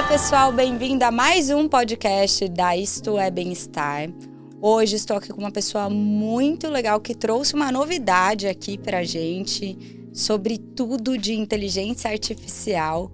pessoal, bem-vindo a mais um podcast da Isto é Bem-Estar. Hoje estou aqui com uma pessoa muito legal que trouxe uma novidade aqui pra gente sobre tudo de inteligência artificial.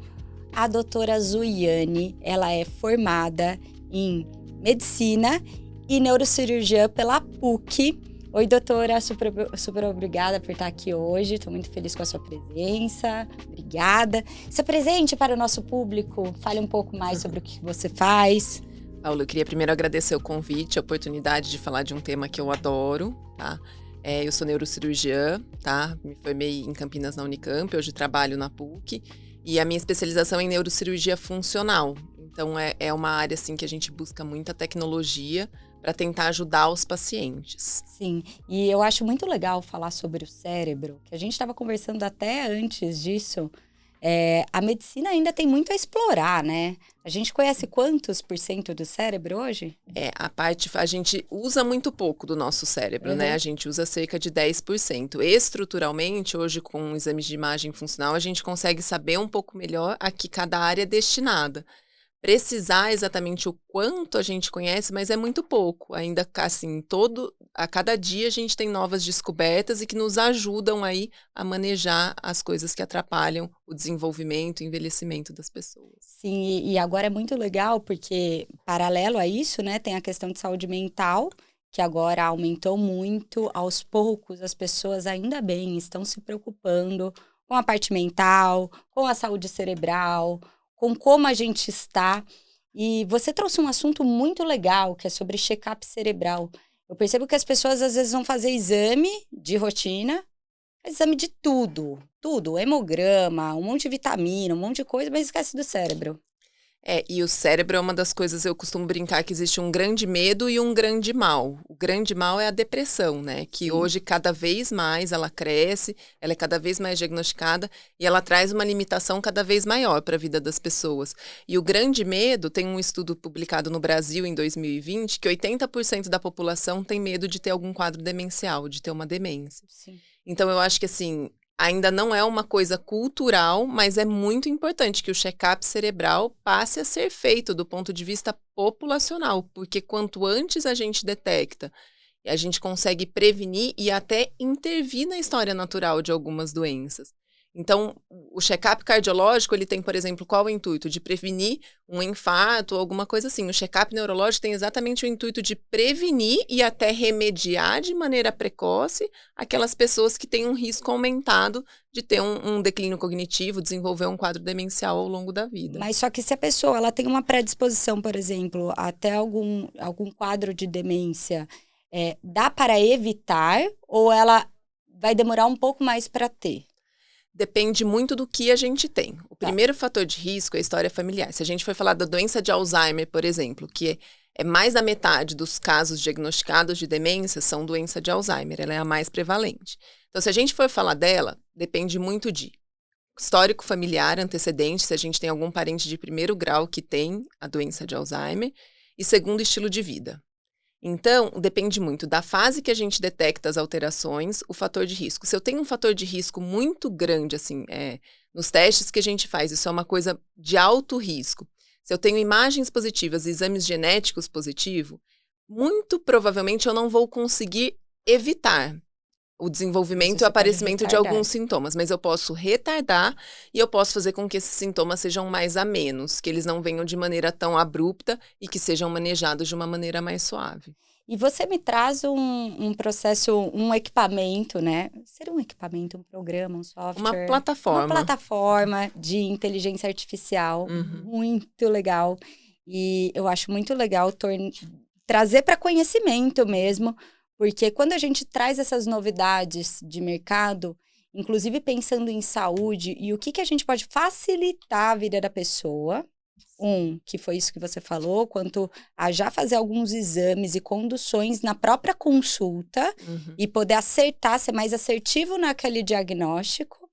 A doutora Zuiane, ela é formada em medicina e neurocirurgia pela PUC. Oi, doutora, super obrigada por estar aqui hoje. Estou muito feliz com a sua presença. Obrigada. Se apresente para o nosso público. Fale um pouco mais sobre o que você faz. Paulo, eu queria primeiro agradecer o convite, a oportunidade de falar de um tema que eu adoro, tá? Eu sou neurocirurgiã, tá? Me formei em Campinas na Unicamp, hoje trabalho na PUC. E a minha especialização é em neurocirurgia funcional. Então, é uma área, assim, que a gente busca muita tecnologia para tentar ajudar os pacientes. Sim, e eu acho muito legal falar sobre o cérebro, que a gente estava conversando até antes disso. A medicina ainda tem muito a explorar, né? A gente conhece quantos por cento do cérebro hoje? A gente usa muito pouco do nosso cérebro, né? A gente usa cerca de 10%. Estruturalmente, hoje com exames de imagem funcional, a gente consegue saber um pouco melhor a que cada área é destinada. Precisar exatamente o quanto a gente conhece, mas é muito pouco. Ainda assim, a cada dia a gente tem novas descobertas e que nos ajudam aí a manejar as coisas que atrapalham o desenvolvimento e envelhecimento das pessoas. Sim, e agora é muito legal porque, paralelo a isso, né, tem a questão de saúde mental, que agora aumentou muito. Aos poucos, as pessoas, ainda bem, estão se preocupando com a parte mental, com a saúde cerebral, com como a gente está. E você trouxe um assunto muito legal, que é sobre check-up cerebral. Eu percebo que as pessoas, às vezes, vão fazer exame de rotina, exame de tudo, hemograma, um monte de vitamina, um monte de coisa, mas esquece do cérebro. E o cérebro é uma das coisas, eu costumo brincar que existe um grande medo e um grande mal. O grande mal é a depressão, né? Que hoje, cada vez mais, ela cresce, ela é cada vez mais diagnosticada e ela traz uma limitação cada vez maior para a vida das pessoas. E o grande medo, tem um estudo publicado no Brasil em 2020, que 80% da população tem medo de ter algum quadro demencial, de ter uma demência. Sim. Então, eu acho que, assim, ainda não é uma coisa cultural, mas é muito importante que o check-up cerebral passe a ser feito do ponto de vista populacional, porque quanto antes a gente detecta, a gente consegue prevenir e até intervir na história natural de algumas doenças. Então, o check-up cardiológico, ele tem, por exemplo, qual é o intuito? De prevenir um infarto ou alguma coisa assim. O check-up neurológico tem exatamente o intuito de prevenir e até remediar de maneira precoce aquelas pessoas que têm um risco aumentado de ter um declínio cognitivo, desenvolver um quadro demencial ao longo da vida. Mas só que se a pessoa ela tem uma predisposição, por exemplo, até algum quadro de demência, dá para evitar ou ela vai demorar um pouco mais para ter? Depende muito do que a gente tem. O primeiro fator de risco é a história familiar. Se a gente for falar da doença de Alzheimer, por exemplo, que é mais da metade dos casos diagnosticados de demência são doença de Alzheimer, ela é a mais prevalente. Então, se a gente for falar dela, depende muito de histórico familiar antecedente, se a gente tem algum parente de primeiro grau que tem a doença de Alzheimer, e segundo, estilo de vida. Então, depende muito da fase que a gente detecta as alterações, o fator de risco. Se eu tenho um fator de risco muito grande, assim, nos testes que a gente faz, isso é uma coisa de alto risco. Se eu tenho imagens positivas e exames genéticos positivos, muito provavelmente eu não vou conseguir evitar o desenvolvimento e o aparecimento de alguns sintomas, mas eu posso retardar e eu posso fazer com que esses sintomas sejam mais amenos, que eles não venham de maneira tão abrupta e que sejam manejados de uma maneira mais suave. E você me traz um processo, um equipamento, né? Seria um equipamento, um programa, um software? Uma plataforma. Uma plataforma de inteligência artificial, muito legal. E eu acho muito legal trazer para conhecimento mesmo, porque quando a gente traz essas novidades de mercado, inclusive pensando em saúde e o que a gente pode facilitar a vida da pessoa, que foi isso que você falou, quanto a já fazer alguns exames e conduções na própria consulta e poder acertar, ser mais assertivo naquele diagnóstico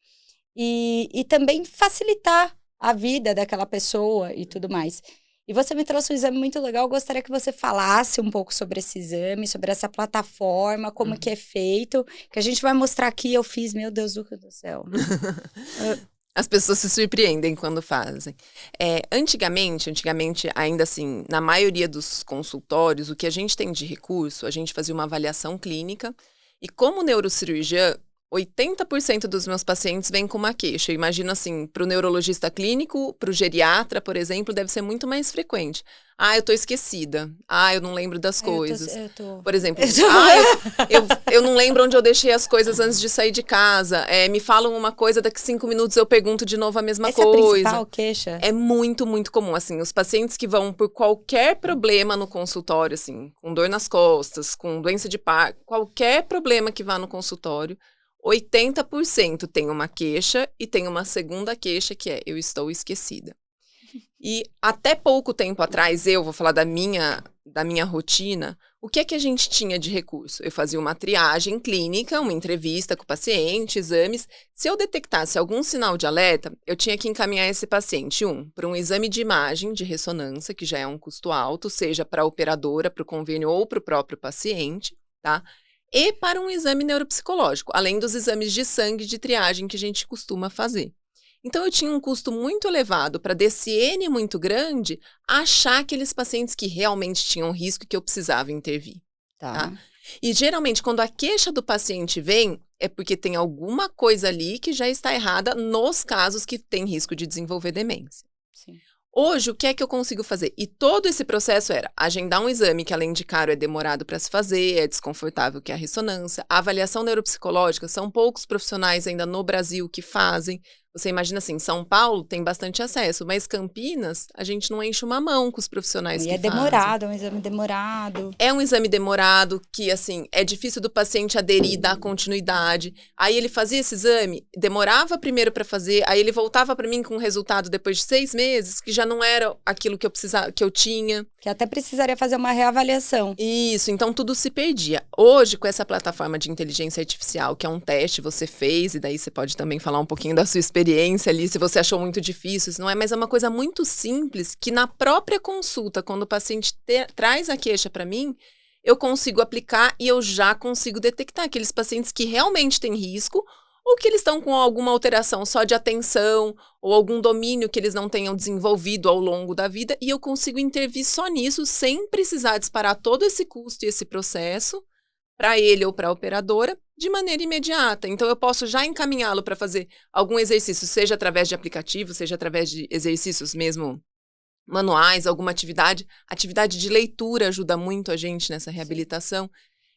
e também facilitar a vida daquela pessoa e tudo mais. E você me trouxe um exame muito legal, eu gostaria que você falasse um pouco sobre esse exame, sobre essa plataforma, como que é feito, que a gente vai mostrar aqui, eu fiz, meu Deus do céu. As pessoas se surpreendem quando fazem. Antigamente, ainda assim, na maioria dos consultórios, o que a gente tem de recurso, a gente fazia uma avaliação clínica. E como neurocirurgiã, 80% dos meus pacientes vêm com uma queixa. Eu imagino assim, para o neurologista clínico, para o geriatra, por exemplo, deve ser muito mais frequente. Eu tô esquecida. Eu não lembro das coisas. Por exemplo, eu não lembro onde eu deixei as coisas antes de sair de casa. Me falam uma coisa, daqui 5 minutos eu pergunto de novo a mesma coisa. Essa é a principal queixa? É muito, muito comum. Assim, os pacientes que vão por qualquer problema no consultório, assim, com dor nas costas, com doença de Parkinson, qualquer problema que vá no consultório, 80% tem uma queixa e tem uma segunda queixa que é: eu estou esquecida. E até pouco tempo atrás, eu vou falar da minha rotina, o que é que a gente tinha de recurso? Eu fazia uma triagem clínica, uma entrevista com o paciente, exames. Se eu detectasse algum sinal de alerta, eu tinha que encaminhar esse paciente, para um exame de imagem de ressonância, que já é um custo alto, seja para a operadora, para o convênio ou para o próprio paciente, tá? E para um exame neuropsicológico, além dos exames de sangue de triagem que a gente costuma fazer. Então, eu tinha um custo muito elevado para, desse N muito grande, achar aqueles pacientes que realmente tinham risco e que eu precisava intervir. Tá? E, geralmente, quando a queixa do paciente vem, é porque tem alguma coisa ali que já está errada nos casos que tem risco de desenvolver demência. Sim. Hoje, o que é que eu consigo fazer? E todo esse processo era agendar um exame que, além de caro, é demorado para se fazer, é desconfortável, que é a ressonância. A avaliação neuropsicológica, são poucos profissionais ainda no Brasil que fazem. Você imagina assim, São Paulo tem bastante acesso, mas Campinas, a gente não enche uma mão com os profissionais que fazem. E é demorado, é um exame demorado. É um exame demorado, que assim, é difícil do paciente aderir, dar continuidade. Aí ele fazia esse exame, demorava primeiro para fazer, aí ele voltava para mim com um resultado depois de 6 meses, que já não era aquilo que eu precisava, que eu tinha. Que até precisaria fazer uma reavaliação. Isso, então tudo se perdia. Hoje, com essa plataforma de inteligência artificial, que é um teste, você fez, e daí você pode também falar um pouquinho da sua experiência ali, se você achou muito difícil, se não é, mas é uma coisa muito simples, que na própria consulta, quando o paciente traz a queixa para mim, eu consigo aplicar e eu já consigo detectar aqueles pacientes que realmente têm risco, ou que eles estão com alguma alteração só de atenção, ou algum domínio que eles não tenham desenvolvido ao longo da vida, e eu consigo intervir só nisso, sem precisar disparar todo esse custo e esse processo para ele ou para a operadora, de maneira imediata. Então, eu posso já encaminhá-lo para fazer algum exercício, seja através de aplicativo, seja através de exercícios mesmo manuais, alguma atividade. Atividade de leitura ajuda muito a gente nessa reabilitação.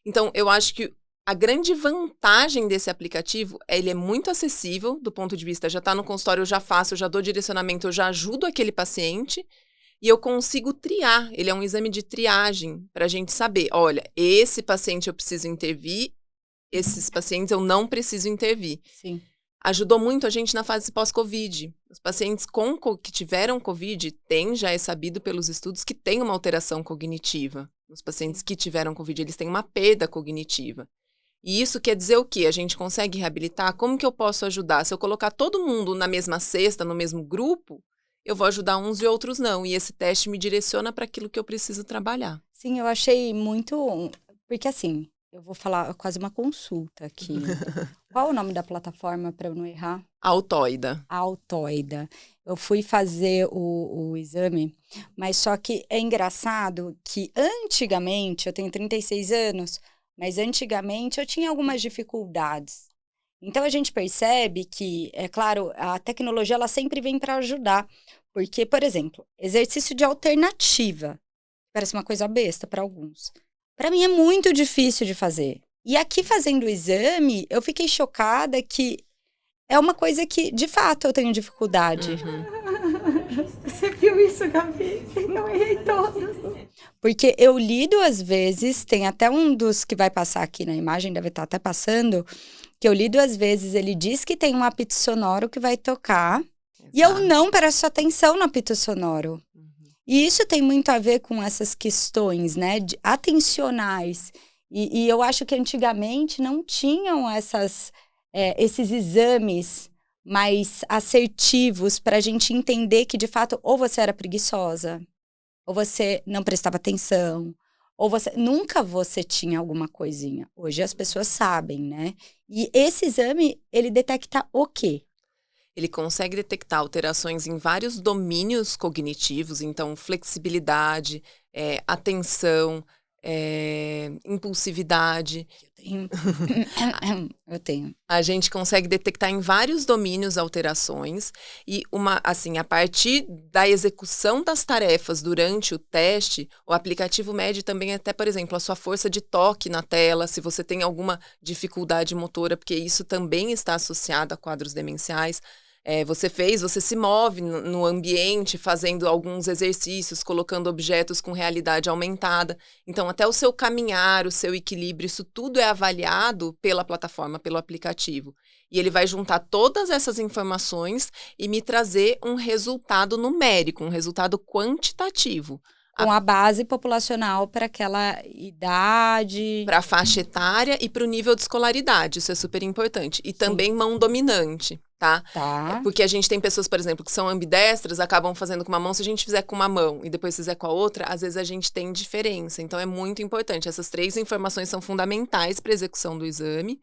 Então, eu acho que a grande vantagem desse aplicativo é ele é muito acessível do ponto de vista, já está no consultório, eu já faço, eu já dou direcionamento, eu já ajudo aquele paciente e eu consigo triar. Ele é um exame de triagem para a gente saber, olha, esse paciente eu preciso intervir, esses pacientes eu não preciso intervir. Sim. Ajudou muito a gente na fase pós-Covid. Os pacientes que tiveram Covid, já é sabido pelos estudos que tem uma alteração cognitiva. Os pacientes que tiveram Covid, eles têm uma perda cognitiva. E isso quer dizer o quê? A gente consegue reabilitar? Como que eu posso ajudar? Se eu colocar todo mundo na mesma cesta, no mesmo grupo, eu vou ajudar uns e outros não. E esse teste me direciona para aquilo que eu preciso trabalhar. Sim, eu achei muito... Porque assim, eu vou falar quase uma consulta aqui. Qual o nome da plataforma para eu não errar? Altoida. Altoida. Eu fui fazer o exame, mas só que é engraçado que antigamente, eu tenho 36 anos... Mas antigamente eu tinha algumas dificuldades. Então a gente percebe que, é claro, a tecnologia ela sempre vem para ajudar. Porque, por exemplo, exercício de alternativa. Parece uma coisa besta para alguns. Para mim é muito difícil de fazer. E aqui fazendo o exame, eu fiquei chocada que é uma coisa que, de fato, eu tenho dificuldade. Você viu isso, Gabi? Eu errei todos. Porque eu li 2 vezes, tem até um dos que vai passar aqui na imagem, deve estar até passando, que eu li 2 vezes, ele diz que tem um apito sonoro que vai tocar, exato. E eu não presto atenção no apito sonoro. E isso tem muito a ver com essas questões, né, atencionais. E eu acho que antigamente não tinham esses exames mais assertivos para a gente entender que, de fato, ou você era preguiçosa, ou você não prestava atenção, ou nunca você tinha alguma coisinha. Hoje as pessoas sabem, né? E esse exame, ele detecta o quê? Ele consegue detectar alterações em vários domínios cognitivos, então flexibilidade, atenção, impulsividade. Eu tenho. A gente consegue detectar em vários domínios alterações e a partir da execução das tarefas durante o teste, o aplicativo mede também até, por exemplo, a sua força de toque na tela, se você tem alguma dificuldade motora, porque isso também está associado a quadros demenciais. Você se move no ambiente fazendo alguns exercícios, colocando objetos com realidade aumentada. Então, até o seu caminhar, o seu equilíbrio, isso tudo é avaliado pela plataforma, pelo aplicativo. E ele vai juntar todas essas informações e me trazer um resultado numérico, um resultado quantitativo. Com a base populacional para aquela idade. Para a faixa etária e para o nível de escolaridade, isso é super importante. E também mão dominante, tá? Porque a gente tem pessoas, por exemplo, que são ambidestras, acabam fazendo com uma mão. Se a gente fizer com uma mão e depois fizer com a outra, às vezes a gente tem diferença. Então, é muito importante. Essas 3 informações são fundamentais para a execução do exame.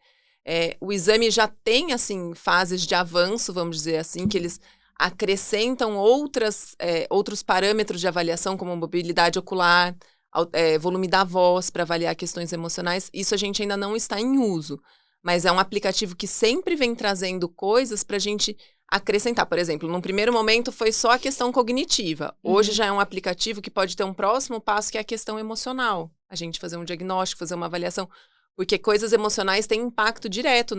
O exame já tem, assim, fases de avanço, vamos dizer assim, que eles acrescentam outros parâmetros de avaliação, como mobilidade ocular, volume da voz, para avaliar questões emocionais. Isso a gente ainda não está em uso, mas é um aplicativo que sempre vem trazendo coisas para a gente acrescentar. Por exemplo, num primeiro momento foi só a questão cognitiva. Hoje já é um aplicativo que pode ter um próximo passo, que é a questão emocional. A gente fazer um diagnóstico, fazer uma avaliação. Porque coisas emocionais têm impacto direto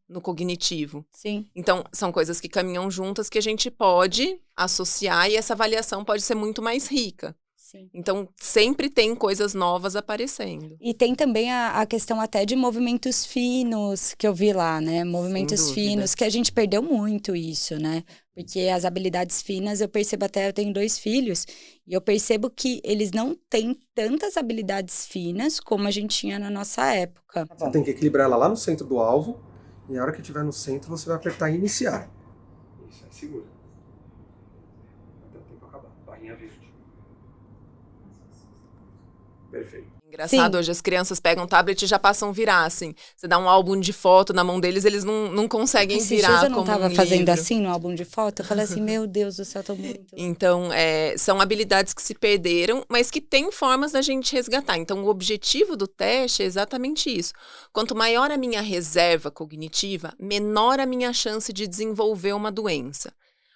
no cognitivo. Sim. Então, são coisas que caminham juntas que a gente pode associar e essa avaliação pode ser muito mais rica. Sim. Então, sempre tem coisas novas aparecendo. E tem também a questão até de movimentos finos, que eu vi lá, né? Movimentos finos, que a gente perdeu muito isso, né? Porque as habilidades finas, eu percebo até, eu tenho 2 filhos, e eu percebo que eles não têm tantas habilidades finas como a gente tinha na nossa época. Você tem que equilibrar ela lá no centro do alvo, e a hora que estiver no centro, você vai apertar em iniciar. Isso, aí segura. Até o tempo acabar. Barrinha verde. Perfeito. Engraçado, hoje as crianças pegam o tablet e já passam a virar, assim. Você dá um álbum de foto na mão deles, eles não conseguem virar como um livro. Eu não estava fazendo assim no álbum de foto? Eu falei assim, meu Deus do céu, tô muito... Então, são habilidades que se perderam, mas que tem formas da gente resgatar. Então, o objetivo do teste é exatamente isso. Quanto maior a minha reserva cognitiva, menor a minha chance de desenvolver uma doença.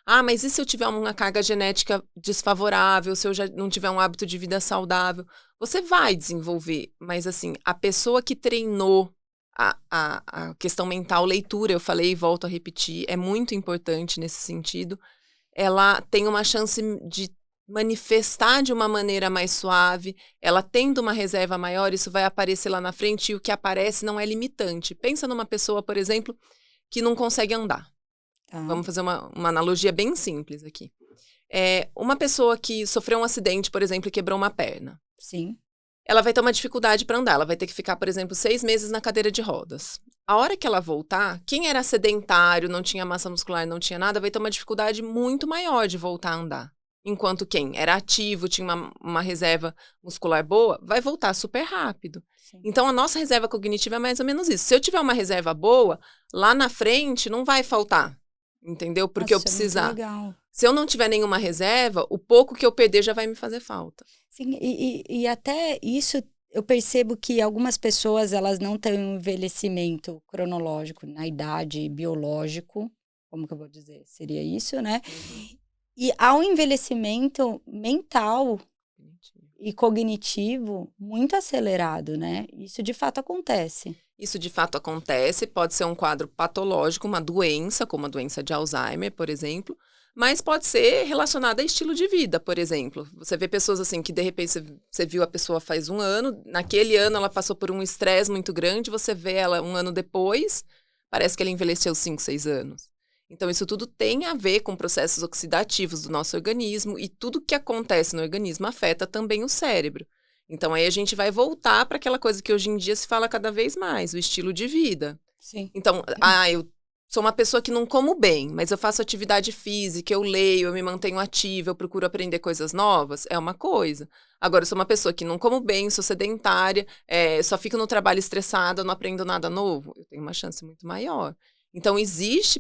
Ah, mas e se eu tiver uma carga genética desfavorável, se eu já não tiver um hábito de vida saudável? Você vai desenvolver, mas assim, a pessoa que treinou a questão mental, leitura, eu falei e volto a repetir, é muito importante nesse sentido, ela tem uma chance de manifestar de uma maneira mais suave, ela tendo uma reserva maior, isso vai aparecer lá na frente e o que aparece não é limitante. Pensa numa pessoa, por exemplo, que não consegue andar. Vamos fazer uma analogia bem simples aqui. Uma pessoa que sofreu um acidente, por exemplo, e quebrou uma perna. Sim. Ela vai ter uma dificuldade para andar. Ela vai ter que ficar, por exemplo, 6 meses na cadeira de rodas. A hora que ela voltar, quem era sedentário, não tinha massa muscular, não tinha nada, vai ter uma dificuldade muito maior de voltar a andar. Enquanto quem era ativo, tinha uma reserva muscular boa, vai voltar super rápido. Sim. Então, a nossa reserva cognitiva é mais ou menos isso. Se eu tiver uma reserva boa, lá na frente não vai faltar. Entendeu? Porque eu precisar. Se eu não tiver nenhuma reserva, o pouco que eu perder já vai me fazer falta. Sim, e até isso eu percebo que algumas pessoas, elas não têm um envelhecimento cronológico na idade biológico, como que eu vou dizer? Seria isso, né? E há um envelhecimento mental e cognitivo muito acelerado, né? Isso de fato acontece. Isso de fato acontece, pode ser um quadro patológico, uma doença, como a doença de Alzheimer, por exemplo, mas pode ser relacionada a estilo de vida, por exemplo. Você vê pessoas assim que de repente você viu a pessoa faz 1 ano, naquele ano ela passou por um estresse muito grande, você vê ela 1 ano depois, parece que ela envelheceu 5, 6 anos. Então isso tudo tem a ver com processos oxidativos do nosso organismo e tudo que acontece no organismo afeta também o cérebro. Então, aí a gente vai voltar para aquela coisa que hoje em dia se fala cada vez mais, o estilo de vida. Sim. Então, eu sou uma pessoa que não como bem, mas eu faço atividade física, eu leio, eu me mantenho ativa, eu procuro aprender coisas novas, é uma coisa. Agora, eu sou uma pessoa que não como bem, sou sedentária, só fico no trabalho estressada, não aprendo nada novo, eu tenho uma chance muito maior. Então,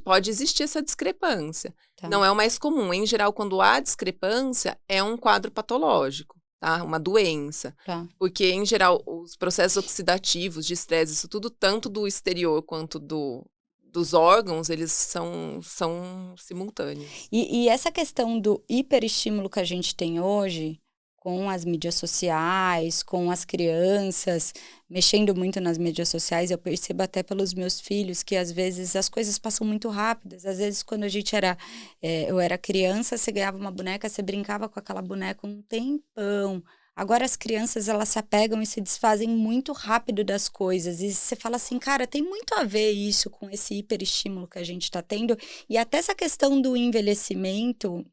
pode existir essa discrepância. Tá. Não é o mais comum. Em geral, quando há discrepância, é um quadro patológico, tá? Uma doença. Tá. Porque, em geral, os processos oxidativos de estresse, isso tudo, tanto do exterior quanto dos órgãos, eles são simultâneos. E essa questão do hiperestímulo que a gente tem hoje, com as mídias sociais, com as crianças, mexendo muito nas mídias sociais, eu percebo até pelos meus filhos que às vezes as coisas passam muito rápidas. Às vezes, quando eu era criança, você ganhava uma boneca, você brincava com aquela boneca um tempão. Agora as crianças, elas se apegam e se desfazem muito rápido das coisas. E você fala assim, cara, tem muito a ver isso com esse hiperestímulo que a gente está tendo. E até essa questão do envelhecimento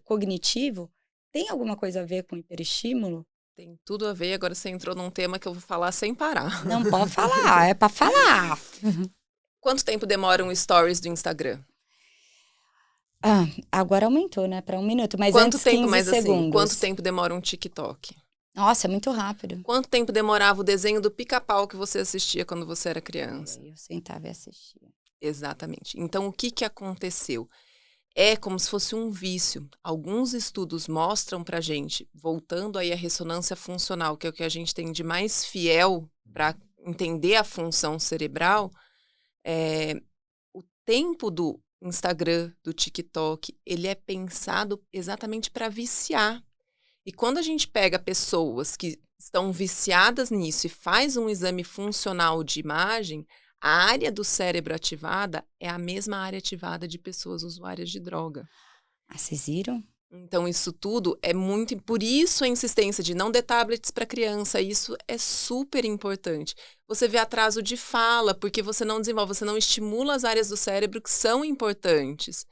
cognitivo, tem alguma coisa a ver com hiperestímulo? Tem tudo a ver. Agora você entrou num tema que eu vou falar sem parar. Não pode falar, é para falar. Quanto tempo demora um stories do Instagram? Agora aumentou, né? Para 1 minuto, mas Quanto antes tempo, 15 mas segundos. assim, quanto tempo demora um TikTok? Nossa, é muito rápido. Quanto tempo demorava o desenho do Pica-Pau que você assistia quando você era criança? Eu sentava e assistia. Exatamente. Então, o que aconteceu? É como se fosse um vício. Alguns estudos mostram pra gente, voltando aí à ressonância funcional, que é o que a gente tem de mais fiel para entender a função cerebral, o tempo do Instagram, do TikTok, ele é pensado exatamente para viciar. E quando a gente pega pessoas que estão viciadas nisso e faz um exame funcional de imagem, a área do cérebro ativada é a mesma área ativada de pessoas usuárias de droga. Vocês viram? Então, isso tudo é muito... Por isso a insistência de não dê tablets para criança, isso é super importante. Você vê atraso de fala, porque você não desenvolve, você não estimula as áreas do cérebro que são importantes.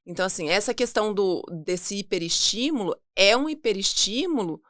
Então, assim, essa questão desse hiperestímulo é um hiperestímulo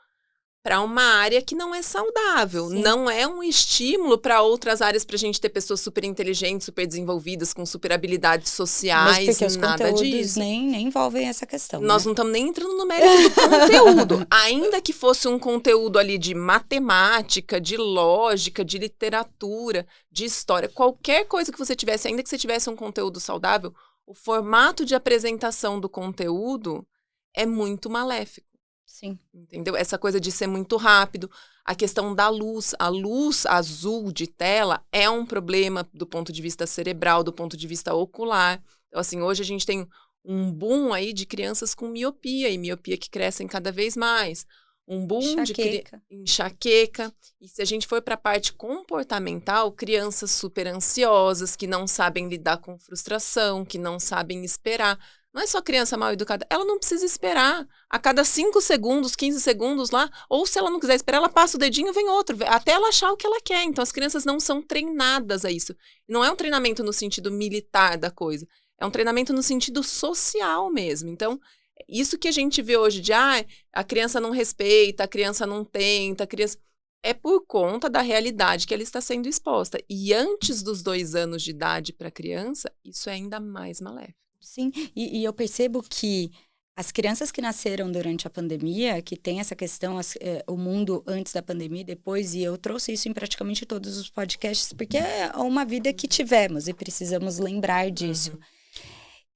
para uma área que não é saudável. Sim. Não é um estímulo para outras áreas para a gente ter pessoas super inteligentes, super desenvolvidas, com super habilidades sociais, Mas porque os nada conteúdos disso. nem envolvem essa questão. Nós né? não estamos nem entrando no mérito do conteúdo. Ainda que fosse um conteúdo ali de matemática, de lógica, de literatura, de história, qualquer coisa que você tivesse, ainda que você tivesse um conteúdo saudável, o formato de apresentação do conteúdo é muito maléfico. Sim. Entendeu? Essa coisa de ser muito rápido, a questão da luz. A luz azul de tela é um problema do ponto de vista cerebral, do ponto de vista ocular. Então, assim, hoje a gente tem um boom aí de crianças com miopia, e miopia que crescem cada vez mais. Um boom de enxaqueca. E se a gente for para a parte comportamental, crianças super ansiosas, que não sabem lidar com frustração, que não sabem esperar. Não é só criança mal educada, ela não precisa esperar. A cada 5 segundos, 15 segundos lá, ou se ela não quiser esperar, ela passa o dedinho e vem outro, até ela achar o que ela quer. Então, as crianças não são treinadas a isso. Não é um treinamento no sentido militar da coisa, é um treinamento no sentido social mesmo. Então, isso que a gente vê hoje de, a criança não respeita, a criança não tenta, a criança... É por conta da realidade que ela está sendo exposta. E antes dos 2 anos de idade para a criança, isso é ainda mais maléfico. Sim, e eu percebo que as crianças que nasceram durante a pandemia, que tem essa questão, o mundo antes da pandemia e depois, e eu trouxe isso em praticamente todos os podcasts, porque é uma vida que tivemos e precisamos lembrar disso. Uhum.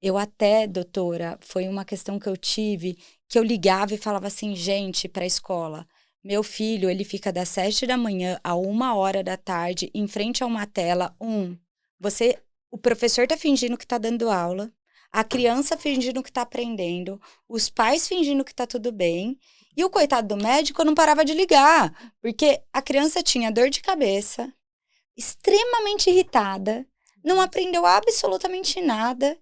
Eu até, doutora, foi uma questão que eu tive, que eu ligava e falava assim, gente, para a escola, meu filho, ele fica das 7 da manhã a 1h da tarde, em frente a uma tela, o professor tá fingindo que tá dando aula, a criança fingindo que tá aprendendo, os pais fingindo que tá tudo bem, e o coitado do médico não parava de ligar, porque a criança tinha dor de cabeça, extremamente irritada, não aprendeu absolutamente nada,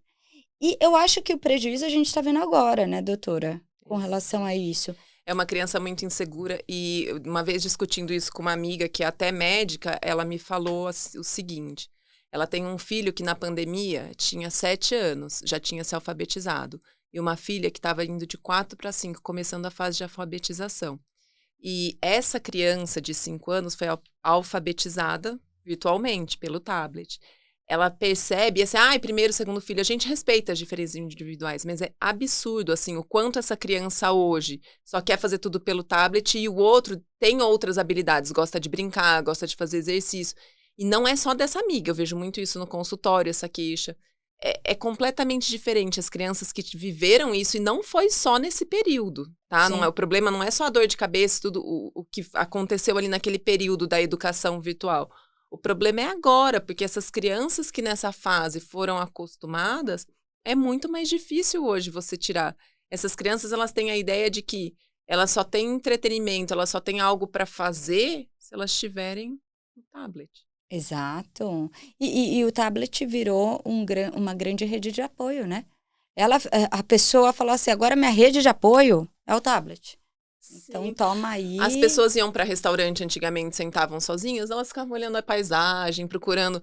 e eu acho que o prejuízo a gente tá vendo agora, né, doutora, com relação a isso. É uma criança muito insegura e uma vez discutindo isso com uma amiga que é até médica, ela me falou o seguinte... Ela tem um filho que na pandemia tinha 7 anos, já tinha se alfabetizado. E uma filha que estava indo de 4 para 5, começando a fase de alfabetização. E essa criança de 5 anos foi alfabetizada virtualmente, pelo tablet. Ela percebe, assim, primeiro, segundo filho, a gente respeita as diferenças individuais, mas é absurdo, assim, o quanto essa criança hoje só quer fazer tudo pelo tablet e o outro tem outras habilidades, gosta de brincar, gosta de fazer exercício. E não é só dessa amiga, eu vejo muito isso no consultório, essa queixa. É completamente diferente as crianças que viveram isso, e não foi só nesse período, tá? Não o problema não é só a dor de cabeça, tudo o que aconteceu ali naquele período da educação virtual. O problema é agora, porque essas crianças que nessa fase foram acostumadas, é muito mais difícil hoje você tirar. Essas crianças, elas têm a ideia de que elas só têm entretenimento, elas só têm algo para fazer se elas tiverem um tablet. Exato. E o tablet virou uma grande rede de apoio, né? A pessoa falou assim, agora minha rede de apoio é o tablet. Então, Sim. toma aí. As pessoas iam para restaurante antigamente, sentavam sozinhas, elas ficavam olhando a paisagem, procurando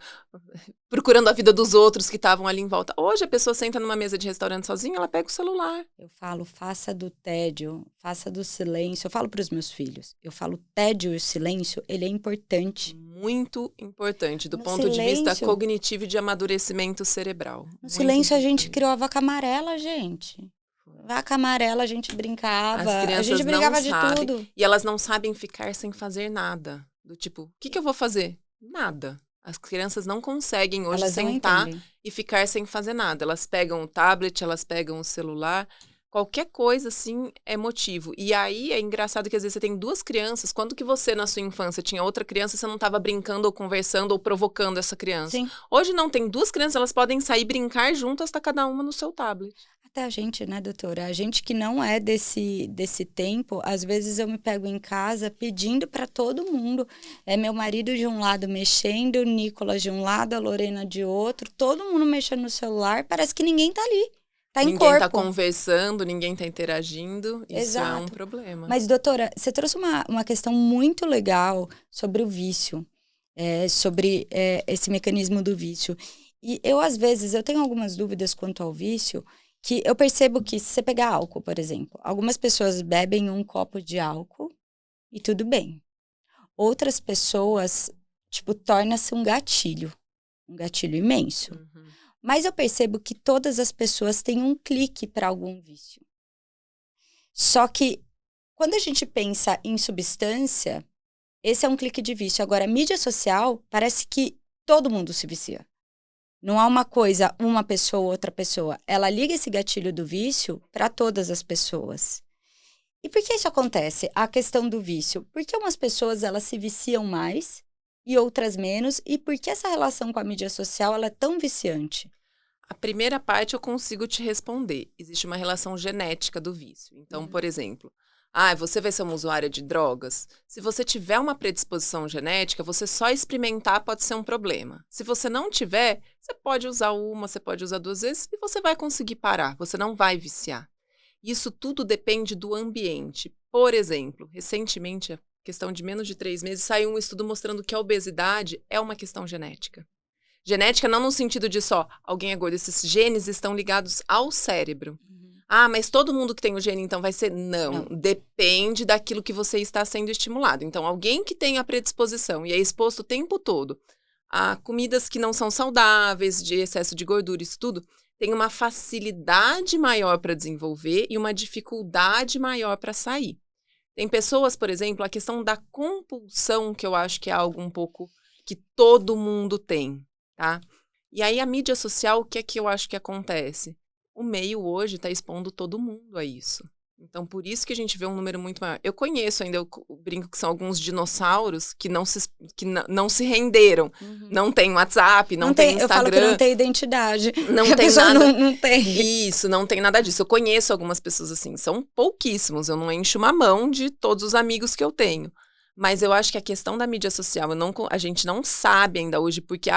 a vida dos outros que estavam ali em volta. Hoje a pessoa senta numa mesa de restaurante sozinha, ela pega o celular. Eu falo, faça do tédio, faça do silêncio. Eu falo para os meus filhos, eu falo, tédio e o silêncio, ele é importante. Muito importante, do No ponto de silêncio, vista cognitivo e de amadurecimento cerebral. No Muito silêncio a gente importante. criou a vaca amarela, gente. Vaca amarela, a gente brincava. As crianças A gente brincava não de sabem. tudo. E elas não sabem ficar sem fazer nada. Do tipo, o que eu vou fazer? Nada. As crianças não conseguem hoje Elas não sentar entendem. e ficar sem fazer nada. Elas pegam o tablet, elas pegam o celular. Qualquer coisa, assim, é motivo. E aí, é engraçado que às vezes você tem duas crianças. Quando que você, na sua infância, tinha outra criança, você não estava brincando ou conversando ou provocando essa criança. Sim. Hoje não, tem duas crianças, elas podem sair brincar juntas, tá cada uma no seu tablet. Até a gente, né, doutora? A gente que não é desse tempo, às vezes eu me pego em casa pedindo para todo mundo. É meu marido de um lado mexendo, o Nicolas de um lado, a Lorena de outro, todo mundo mexendo no celular, parece que ninguém tá ali. Tá em Ninguém corpo. tá conversando, ninguém tá interagindo. Isso Exato. é um problema. Mas, doutora, você trouxe uma questão muito legal sobre o vício, sobre esse mecanismo do vício. E eu, às vezes, eu tenho algumas dúvidas quanto ao vício, que eu percebo que se você pegar álcool, por exemplo, algumas pessoas bebem um copo de álcool e tudo bem. Outras pessoas, tipo, torna-se um gatilho imenso. Uhum. Mas eu percebo que todas as pessoas têm um clique para algum vício. Só que, quando a gente pensa em substância, esse é um clique de vício. Agora, mídia social, parece que todo mundo se vicia. Não há uma coisa, uma pessoa, outra pessoa. Ela liga esse gatilho do vício para todas as pessoas. E por que isso acontece? A questão do vício. Porque umas pessoas, elas se viciam mais e outras menos. E por que essa relação com a mídia social, ela é tão viciante? A primeira parte eu consigo te responder. Existe uma relação genética do vício. Então, por exemplo, você vai ser uma usuária de drogas? Se você tiver uma predisposição genética, você só experimentar pode ser um problema. Se você não tiver, você pode usar uma, você pode usar 2 vezes e você vai conseguir parar. Você não vai viciar. Isso tudo depende do ambiente. Por exemplo, recentemente, a questão de menos de 3 meses, saiu um estudo mostrando que a obesidade é uma questão genética. Genética não no sentido de só alguém é gordo. Esses genes estão ligados ao cérebro. Mas todo mundo que tem o gene, então, vai ser? Não. Depende daquilo que você está sendo estimulado. Então, alguém que tem a predisposição e é exposto o tempo todo a comidas que não são saudáveis, de excesso de gordura, isso tudo, tem uma facilidade maior para desenvolver e uma dificuldade maior para sair. Tem pessoas, por exemplo, a questão da compulsão, que eu acho que é algo um pouco que todo mundo tem, tá? E aí, a mídia social, o que é que eu acho que acontece? O meio hoje está expondo todo mundo a isso. Então, por isso que a gente vê um número muito maior. Eu conheço ainda, eu brinco que são alguns dinossauros que não se renderam. Não tem WhatsApp, não tem Instagram. Eu falo que não tem identidade. Não a tem pessoa nada. Não tem. Isso, não tem nada disso. Eu conheço algumas pessoas assim, são pouquíssimos. Eu não encho uma mão de todos os amigos que eu tenho. Mas eu acho que a questão da mídia social, a gente não sabe ainda hoje por que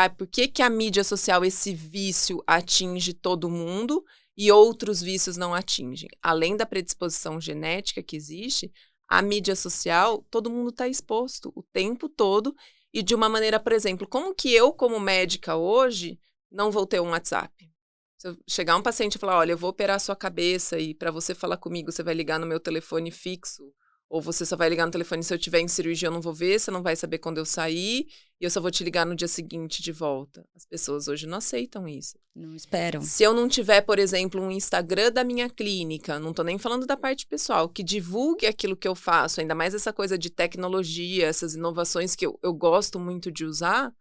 a mídia social, esse vício, atinge todo mundo e outros vícios não atingem. Além da predisposição genética que existe, a mídia social, todo mundo está exposto o tempo todo e de uma maneira, por exemplo, como que eu, como médica hoje, não vou ter um WhatsApp? Se eu chegar um paciente e falar, olha, eu vou operar a sua cabeça e para você falar comigo, você vai ligar no meu telefone fixo, ou você só vai ligar no telefone se eu estiver em cirurgia, eu não vou ver, você não vai saber quando eu sair, e eu só vou te ligar no dia seguinte de volta. As pessoas hoje não aceitam isso. Não esperam. Se eu não tiver, por exemplo, um Instagram da minha clínica, não tô nem falando da parte pessoal, que divulgue aquilo que eu faço, ainda mais essa coisa de tecnologia, essas inovações que eu gosto muito de usar,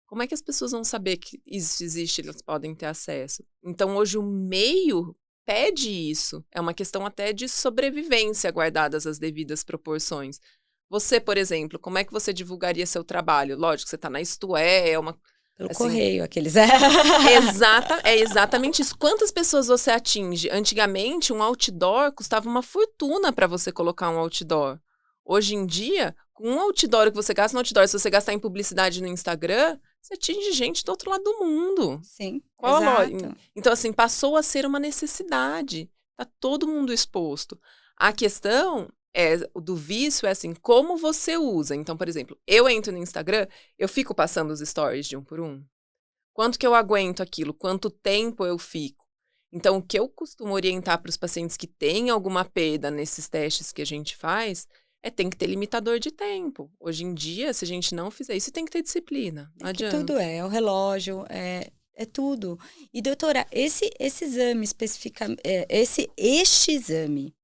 Como é que as pessoas vão saber que isso existe, elas podem ter acesso? Então, hoje, o meio pede isso. É uma questão até de sobrevivência, guardadas as devidas proporções. Você, por exemplo, como é que você divulgaria seu trabalho? Lógico, você está na Isto É uma... Pelo assim, correio, aqueles. é exatamente isso. Quantas pessoas você atinge? Antigamente, um outdoor custava uma fortuna para você colocar um outdoor. Hoje em dia, com um outdoor que você gasta no outdoor, se você gastar em publicidade no Instagram, você atinge gente do outro lado do mundo. Sim, Qual a exato. lógica? Então, assim, passou a ser uma necessidade. Tá todo mundo exposto. A questão do vício é assim, como você usa. Então, por exemplo, eu entro no Instagram, eu fico passando os stories de um por um. Quanto que eu aguento aquilo? Quanto tempo eu fico? Então, o que eu costumo orientar para os pacientes que têm alguma perda nesses testes que a gente faz tem que ter limitador de tempo. Hoje em dia, se a gente não fizer isso, tem que ter disciplina. Não adianta. Tudo é o relógio, é tudo. E, doutora, esse exame especificamente, este exame,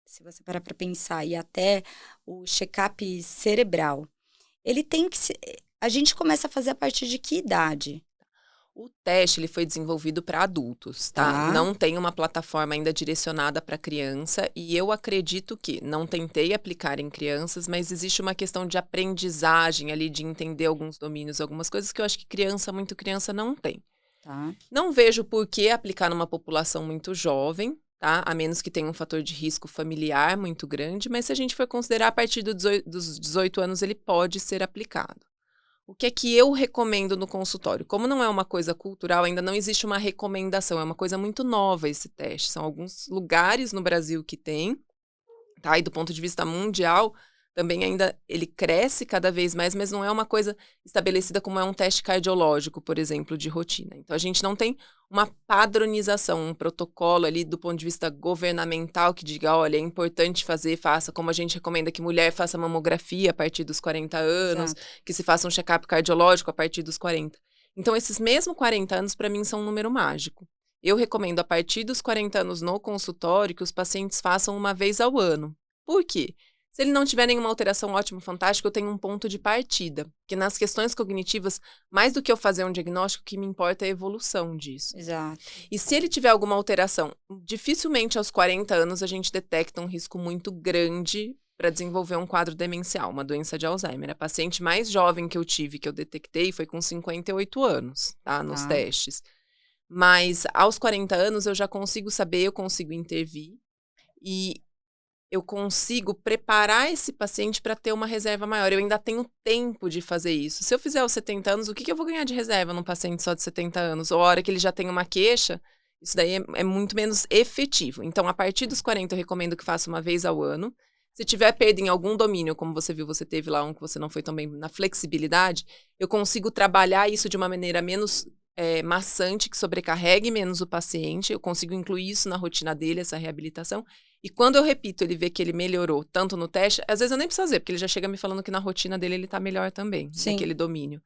se você parar para pensar, e até o check-up cerebral, ele tem que ser... A gente começa a fazer a partir de que idade? O teste ele foi desenvolvido para adultos, tá? Não tem uma plataforma ainda direcionada para criança e eu acredito que, não tentei aplicar em crianças, mas existe uma questão de aprendizagem ali, de entender alguns domínios, algumas coisas que eu acho que muito criança não tem. Tá. Não vejo por que aplicar numa população muito jovem, tá? A menos que tenha um fator de risco familiar muito grande, mas se a gente for considerar a partir dos 18 anos, ele pode ser aplicado. O que é que eu recomendo no consultório? Como não é uma coisa cultural, ainda não existe uma recomendação, é uma coisa muito nova esse teste. São alguns lugares no Brasil que tem, tá? E do ponto de vista mundial, também ainda ele cresce cada vez mais, mas não é uma coisa estabelecida como é um teste cardiológico, por exemplo, de rotina. Então, a gente não tem uma padronização, um protocolo ali do ponto de vista governamental que diga, olha, é importante fazer, faça, como a gente recomenda que mulher faça mamografia a partir dos 40 anos, Exato. que se faça um check-up cardiológico a partir dos 40. Então, esses mesmo 40 anos, para mim, são um número mágico. Eu recomendo, a partir dos 40 anos no consultório, que os pacientes façam uma vez ao ano. Por quê? Se ele não tiver nenhuma alteração, ótimo, fantástico, eu tenho um ponto de partida. Porque nas questões cognitivas, mais do que eu fazer um diagnóstico, o que me importa é a evolução disso. Exato. E se ele tiver alguma alteração, dificilmente aos 40 anos a gente detecta um risco muito grande para desenvolver um quadro demencial, uma doença de Alzheimer. A paciente mais jovem que eu tive, que eu detectei, foi com 58 anos, tá? Nos testes. Mas aos 40 anos eu já consigo saber, eu consigo intervir e eu consigo preparar esse paciente para ter uma reserva maior. Eu ainda tenho tempo de fazer isso. Se eu fizer aos 70 anos, o que eu vou ganhar de reserva num paciente só de 70 anos? Ou a hora que ele já tem uma queixa, isso daí é muito menos efetivo. Então, a partir dos 40, eu recomendo que faça uma vez ao ano. Se tiver perda em algum domínio, como você viu, você teve lá um que você não foi tão bem na flexibilidade, eu consigo trabalhar isso de uma maneira menos maçante, que sobrecarregue menos o paciente. Eu consigo incluir isso na rotina dele, essa reabilitação. E quando eu repito, ele vê que ele melhorou tanto no teste, às vezes eu nem preciso fazer, porque ele já chega me falando que na rotina dele ele tá melhor também, naquele domínio.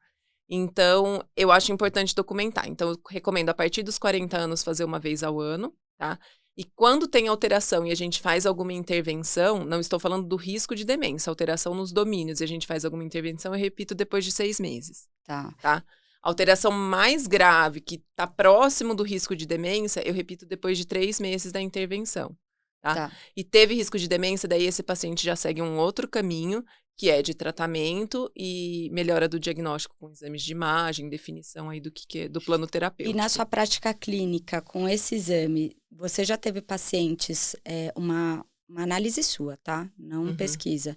Então, eu acho importante documentar. Então, eu recomendo a partir dos 40 anos fazer uma vez ao ano, tá? E quando tem alteração e a gente faz alguma intervenção, não estou falando do risco de demência, alteração nos domínios, e a gente faz alguma intervenção, eu repito depois de 6 meses. Tá? Alteração mais grave, que está próximo do risco de demência, eu repito depois de 3 meses da intervenção. Tá? E teve risco de demência, daí esse paciente já segue um outro caminho, que é de tratamento e melhora do diagnóstico com exames de imagem, definição aí do plano terapêutico. E na sua prática clínica, com esse exame, você já teve pacientes, uma análise sua, tá? Não pesquisa,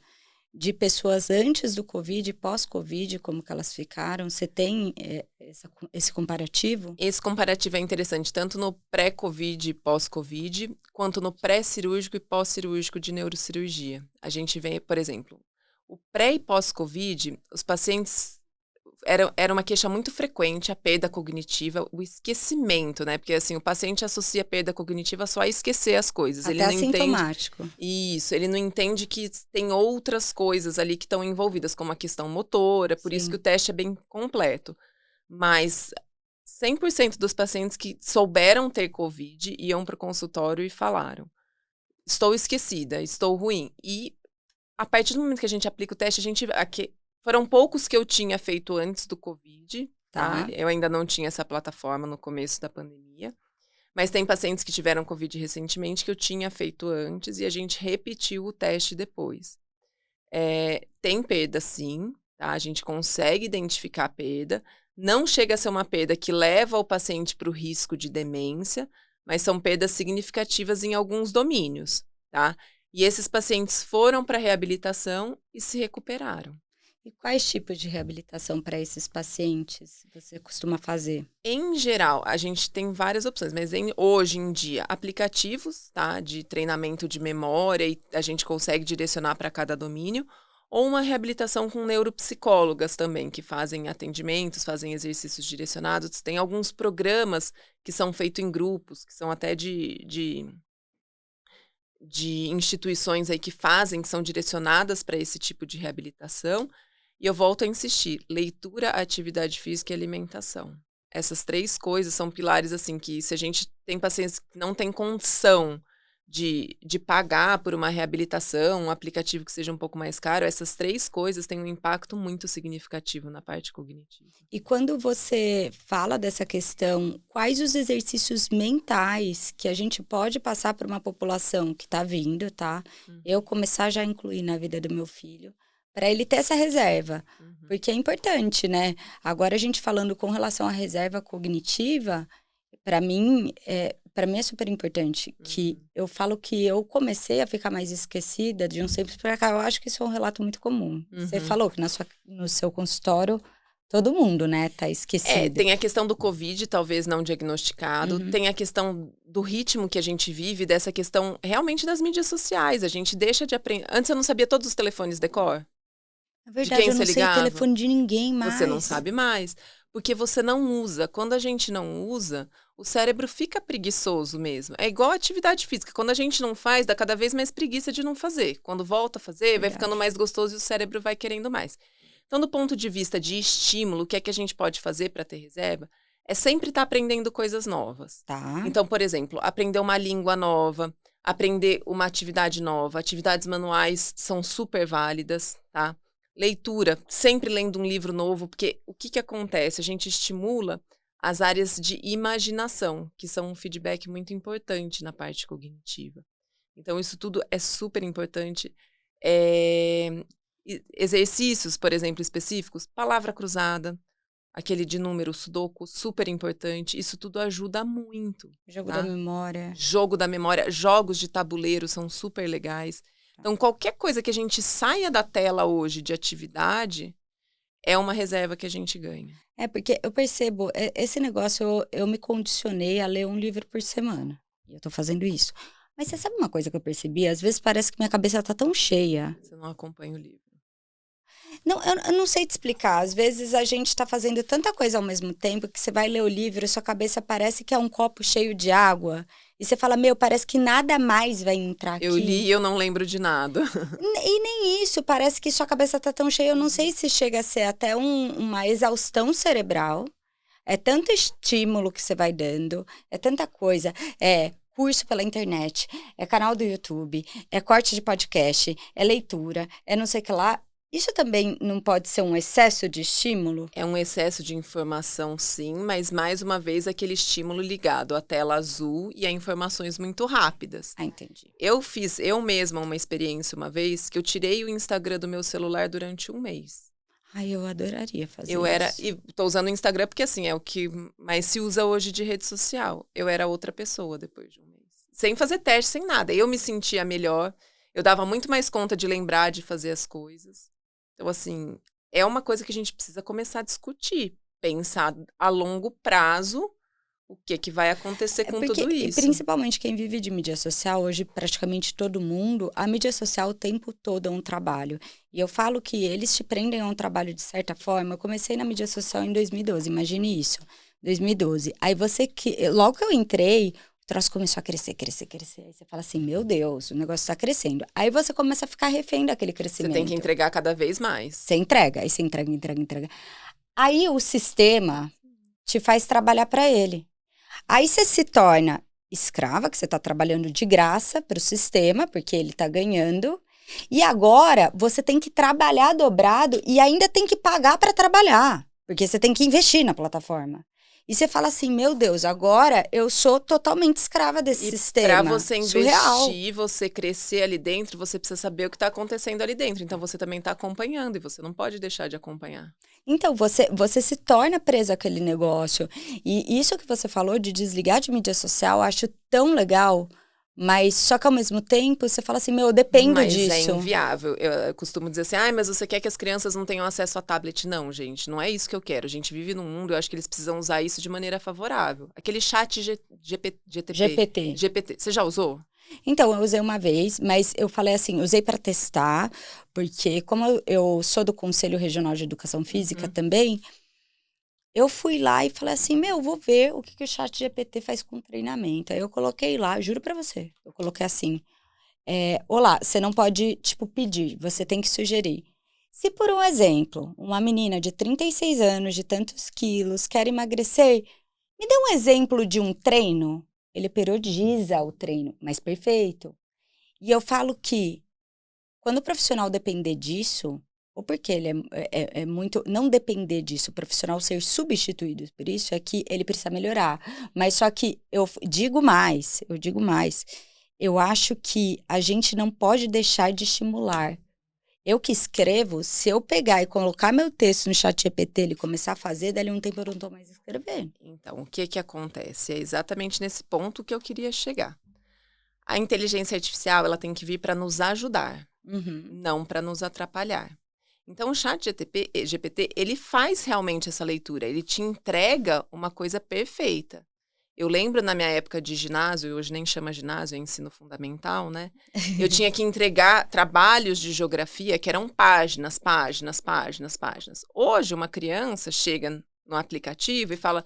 de pessoas antes do Covid e pós-Covid, como que elas ficaram? Você tem esse comparativo? Esse comparativo é interessante, tanto no pré-Covid e pós-Covid, quanto no pré-cirúrgico e pós-cirúrgico de neurocirurgia. A gente vê, por exemplo, o pré e pós-Covid, os pacientes... Era uma queixa muito frequente, a perda cognitiva, o esquecimento, né? Porque, assim, o paciente associa a perda cognitiva só a esquecer as coisas. Até ele não assintomático. Isso, ele não entende que tem outras coisas ali que estão envolvidas, como a questão motora, por isso que o teste é bem completo. Mas 100% dos pacientes que souberam ter Covid iam para o consultório e falaram: estou esquecida, estou ruim. E a partir do momento que a gente aplica o teste, foram poucos que eu tinha feito antes do Covid, tá? Eu ainda não tinha essa plataforma no começo da pandemia. Mas tem pacientes que tiveram Covid recentemente que eu tinha feito antes e a gente repetiu o teste depois. Tem perda, sim, tá? A gente consegue identificar a perda. Não chega a ser uma perda que leva o paciente para o risco de demência, mas são perdas significativas em alguns domínios, tá? E esses pacientes foram para reabilitação e se recuperaram. E quais tipos de reabilitação para esses pacientes você costuma fazer? Em geral, a gente tem várias opções, mas hoje em dia, aplicativos, tá, de treinamento de memória e a gente consegue direcionar para cada domínio, ou uma reabilitação com neuropsicólogas também, que fazem atendimentos, fazem exercícios direcionados. Tem alguns programas que são feitos em grupos, que são até de instituições aí que são direcionadas para esse tipo de reabilitação. E eu volto a insistir, leitura, atividade física e alimentação. Essas 3 coisas são pilares, assim, que se a gente tem pacientes que não tem condição de pagar por uma reabilitação, um aplicativo que seja um pouco mais caro, essas 3 coisas têm um impacto muito significativo na parte cognitiva. E quando você fala dessa questão, quais os exercícios mentais que a gente pode passar para uma população que está vindo, tá? Eu começar já a incluir na vida do meu filho, para ele ter essa reserva, porque é importante, né? Agora a gente falando com relação à reserva cognitiva, para mim é super importante, que eu falo que eu comecei a ficar mais esquecida de uns tempos para cá. Eu acho que isso é um relato muito comum. Você falou que no seu consultório todo mundo, né, tá esquecido. Tem a questão do Covid, talvez não diagnosticado, tem a questão do ritmo que a gente vive, dessa questão realmente das mídias sociais. A gente deixa de aprender. Antes eu não sabia todos os telefones de cor. É verdade, eu não sei o telefone de ninguém mais. Você não sabe mais, porque você não usa. Quando a gente não usa, o cérebro fica preguiçoso mesmo. É igual a atividade física. Quando a gente não faz, dá cada vez mais preguiça de não fazer. Quando volta a fazer, vai ficando mais gostoso e o cérebro vai querendo mais. Então, do ponto de vista de estímulo, o que é que a gente pode fazer para ter reserva? É sempre estar aprendendo coisas novas. Tá. Então, por exemplo, aprender uma língua nova, aprender uma atividade nova. Atividades manuais são super válidas, tá? Leitura, sempre lendo um livro novo, porque o que acontece? A gente estimula as áreas de imaginação, que são um feedback muito importante na parte cognitiva. Então, isso tudo é super importante. Exercícios, por exemplo, específicos, palavra cruzada, aquele de número, sudoku, super importante. Isso tudo ajuda muito. Jogo da memória. Jogo da memória, jogos de tabuleiro são super legais. Então, qualquer coisa que a gente saia da tela hoje de atividade é uma reserva que a gente ganha. Porque eu percebo, esse negócio eu me condicionei a ler um livro por semana. E eu tô fazendo isso. Mas você sabe uma coisa que eu percebi? Às vezes parece que minha cabeça tá tão cheia. Você não acompanha o livro. Não, eu não sei te explicar. Às vezes a gente tá fazendo tanta coisa ao mesmo tempo que você vai ler o livro e sua cabeça parece que é um copo cheio de água. E você fala, parece que nada mais vai entrar aqui. Eu li e eu não lembro de nada. E nem isso, parece que sua cabeça tá tão cheia. Eu não sei se chega a ser até uma exaustão cerebral. É tanto estímulo que você vai dando, é tanta coisa. É curso pela internet, é canal do YouTube, é corte de podcast, é leitura, é não sei o que lá. Isso também não pode ser um excesso de estímulo? É um excesso de informação, sim, mas mais uma vez aquele estímulo ligado à tela azul e a informações muito rápidas. Ah, entendi. Eu fiz, eu mesma, uma experiência uma vez, que eu tirei o Instagram do meu celular durante 1 mês. Ai, eu adoraria fazer isso. E tô usando o Instagram porque, assim, é o que mais se usa hoje de rede social. Eu era outra pessoa depois de 1 mês. Sem fazer teste, sem nada. Eu me sentia melhor, eu dava muito mais conta de lembrar de fazer as coisas. Então, assim, é uma coisa que a gente precisa começar a discutir. Pensar a longo prazo o que vai acontecer com tudo isso. E principalmente quem vive de mídia social, hoje praticamente todo mundo, a mídia social o tempo todo é um trabalho. E eu falo que eles te prendem a um trabalho de certa forma. Eu comecei na mídia social em 2012, imagine isso. 2012. Aí logo que eu entrei, o troço começou a crescer. Aí você fala assim, meu Deus, o negócio tá crescendo. Aí você começa a ficar refém daquele crescimento. Você tem que entregar cada vez mais. Você entrega, aí você entrega. Aí o sistema te faz trabalhar para ele. Aí você se torna escrava, que você tá trabalhando de graça para o sistema, porque ele tá ganhando. E agora você tem que trabalhar dobrado e ainda tem que pagar para trabalhar. Porque você tem que investir na plataforma. E você fala assim, meu Deus, agora eu sou totalmente escrava desse sistema. Para você Surreal. investir, você crescer ali dentro, você precisa saber o que está acontecendo ali dentro. Então, você também está acompanhando e você não pode deixar de acompanhar. Então, você se torna presa àquele negócio. E isso que você falou de desligar de mídia social, eu acho tão legal. Mas só que ao mesmo tempo, você fala assim, meu, eu dependo disso. Mas é inviável. Eu costumo dizer assim, mas você quer que as crianças não tenham acesso a tablet? Não, gente, não é isso que eu quero. A gente vive num mundo, eu acho que eles precisam usar isso de maneira favorável. Aquele chat GPT. Você já usou? Então, eu usei uma vez, mas eu falei assim, usei para testar, porque como eu sou do Conselho Regional de Educação Física também, eu fui lá e falei assim, vou ver o que o chat GPT faz com treinamento. Aí eu coloquei lá, juro pra você, eu coloquei assim, olá, você não pode, tipo, pedir, você tem que sugerir. Se por um exemplo, uma menina de 36 anos, de tantos quilos, quer emagrecer, me dê um exemplo de um treino. Ele periodiza o treino, mas perfeito. E eu falo que quando o profissional depender disso, ou porque ele é muito... Não depender disso, o profissional ser substituído por isso, é que ele precisa melhorar. Mas só que eu digo mais. Eu acho que a gente não pode deixar de estimular. Eu que escrevo, se eu pegar e colocar meu texto no chat GPT, ele começar a fazer, dali um tempo eu não estou mais escrevendo. Então, o que acontece? É exatamente nesse ponto que eu queria chegar. A inteligência artificial, ela tem que vir para nos ajudar, não para nos atrapalhar. Então, o chat GPT, ele faz realmente essa leitura, ele te entrega uma coisa perfeita. Eu lembro na minha época de ginásio, hoje nem chama ginásio, é ensino fundamental, né? Eu tinha que entregar trabalhos de geografia que eram páginas. Hoje, uma criança chega no aplicativo e fala,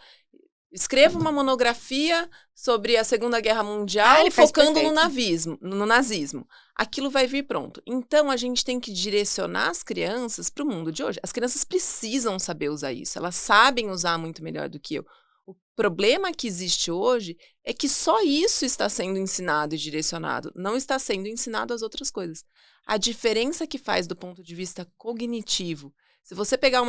escreva uma monografia sobre a Segunda Guerra Mundial, focando no nazismo. Aquilo vai vir pronto. Então, a gente tem que direcionar as crianças para o mundo de hoje. As crianças precisam saber usar isso, elas sabem usar muito melhor do que eu. O problema que existe hoje é que só isso está sendo ensinado e direcionado, não está sendo ensinado as outras coisas. A diferença que faz do ponto de vista cognitivo, se você pegar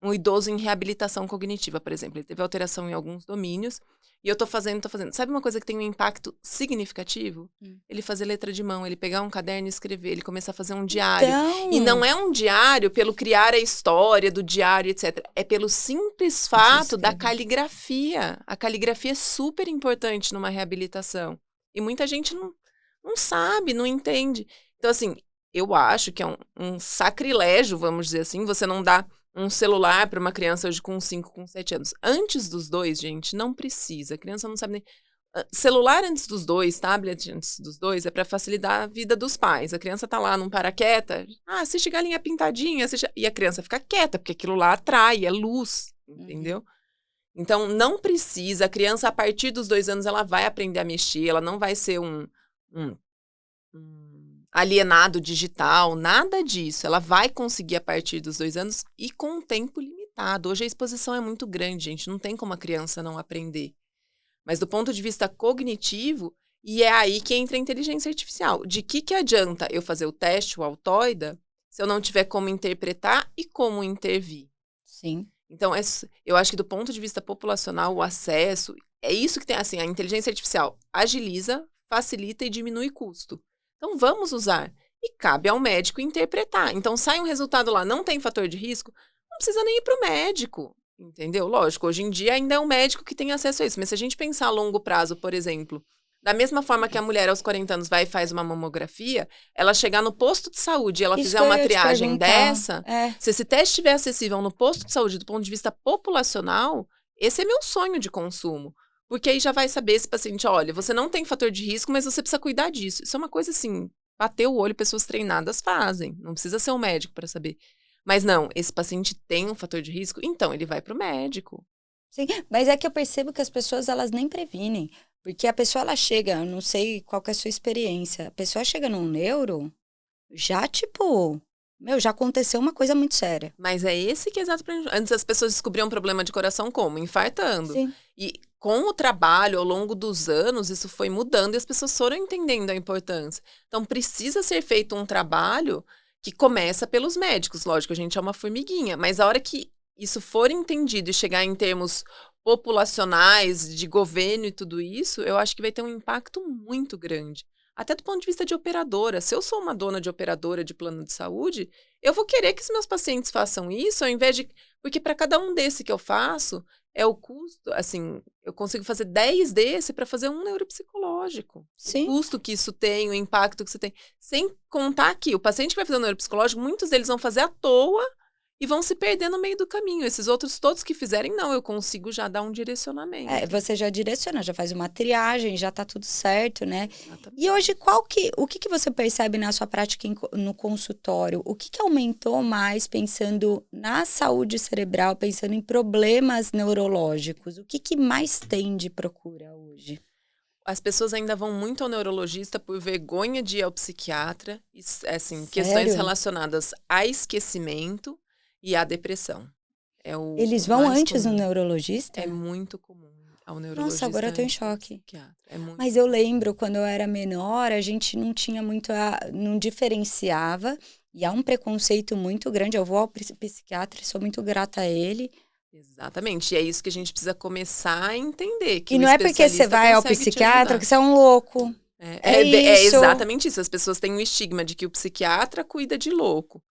um idoso em reabilitação cognitiva, por exemplo, ele teve alteração em alguns domínios, e eu tô fazendo. Sabe uma coisa que tem um impacto significativo? Ele fazer letra de mão, ele pegar um caderno e escrever, ele começar a fazer um diário. Então... E não é um diário pelo criar a história do diário, etc. É pelo simples fato da caligrafia. A caligrafia é super importante numa reabilitação. E muita gente não sabe, não entende. Então, assim, eu acho que é um sacrilégio, vamos dizer assim, você não dá um celular para uma criança hoje com 5, com 7 anos. Antes dos 2, gente, não precisa. A criança não sabe nem... Celular antes dos 2, tablet antes dos 2, é para facilitar a vida dos pais. A criança tá lá num paraqueta, assiste Galinha Pintadinha, e a criança fica quieta, porque aquilo lá atrai, é luz, entendeu? Então, não precisa. A criança, a partir dos 2 anos, ela vai aprender a mexer, ela não vai ser um alienado digital, nada disso. Ela vai conseguir a partir dos 2 anos e com um tempo limitado. Hoje a exposição é muito grande, gente. Não tem como a criança não aprender. Mas do ponto de vista cognitivo, e é aí que entra a inteligência artificial. De que adianta eu fazer o teste, o Altoida, se eu não tiver como interpretar e como intervir? Sim. Então, eu acho que do ponto de vista populacional, o acesso, é isso que tem, assim, a inteligência artificial agiliza, facilita e diminui custo. Então, vamos usar. E cabe ao médico interpretar. Então, sai um resultado lá, não tem fator de risco, não precisa nem ir para o médico, entendeu? Lógico, hoje em dia ainda é o médico que tem acesso a isso. Mas se a gente pensar a longo prazo, por exemplo, da mesma forma que a mulher aos 40 anos vai e faz uma mamografia, ela chegar no posto de saúde e ela fizer uma triagem dessa, se esse teste estiver acessível no posto de saúde do ponto de vista populacional, esse é meu sonho de consumo. Porque aí já vai saber esse paciente, olha, você não tem fator de risco, mas você precisa cuidar disso. Isso é uma coisa assim, bater o olho, pessoas treinadas fazem. Não precisa ser um médico para saber. Mas não, esse paciente tem um fator de risco, então ele vai para o médico. Sim, mas é que eu percebo que as pessoas, elas nem previnem. Porque a pessoa, ela chega, eu não sei qual que é a sua experiência, a pessoa chega num neuro, já tipo... já aconteceu uma coisa muito séria. Mas é esse que é exato pra gente. Antes as pessoas descobriam um problema de coração como? Infartando. Sim. E com o trabalho, ao longo dos anos, isso foi mudando e as pessoas foram entendendo a importância. Então, precisa ser feito um trabalho que começa pelos médicos. Lógico, a gente é uma formiguinha, mas a hora que isso for entendido e chegar em termos populacionais, de governo e tudo isso, eu acho que vai ter um impacto muito grande. Até do ponto de vista de operadora. Se eu sou uma dona de operadora de plano de saúde, eu vou querer que os meus pacientes façam isso, ao invés de... Porque para cada um desse que eu faço, é o custo, assim, eu consigo fazer 10 desse para fazer um neuropsicológico. Sim. O custo que isso tem, o impacto que isso tem. Sem contar que o paciente que vai fazer um neuropsicológico, muitos deles vão fazer à toa e vão se perder no meio do caminho. Esses outros todos que fizerem, não, eu consigo já dar um direcionamento. Você já direciona, já faz uma triagem, já tá tudo certo, né? Exatamente. E hoje, o que você percebe na sua prática no consultório? O que aumentou mais pensando na saúde cerebral, pensando em problemas neurológicos? O que mais tem de procura hoje? As pessoas ainda vão muito ao neurologista por vergonha de ir ao psiquiatra. E, assim, Sério? questões relacionadas a esquecimento e à depressão. Eles vão antes no neurologista? É muito comum ao neurologista. Nossa, agora eu tô em antes do choque. psiquiatra. É muito Mas eu lembro, quando eu era menor, a gente não tinha muito, não diferenciava. E há um preconceito muito grande. Eu vou ao psiquiatra e sou muito grata a ele. Exatamente. E é isso que a gente precisa começar a entender. Que E o não é porque você vai ao consegue te psiquiatra ajudar. que você é um louco. É isso. exatamente isso. As pessoas têm um estigma de que o psiquiatra cuida de louco.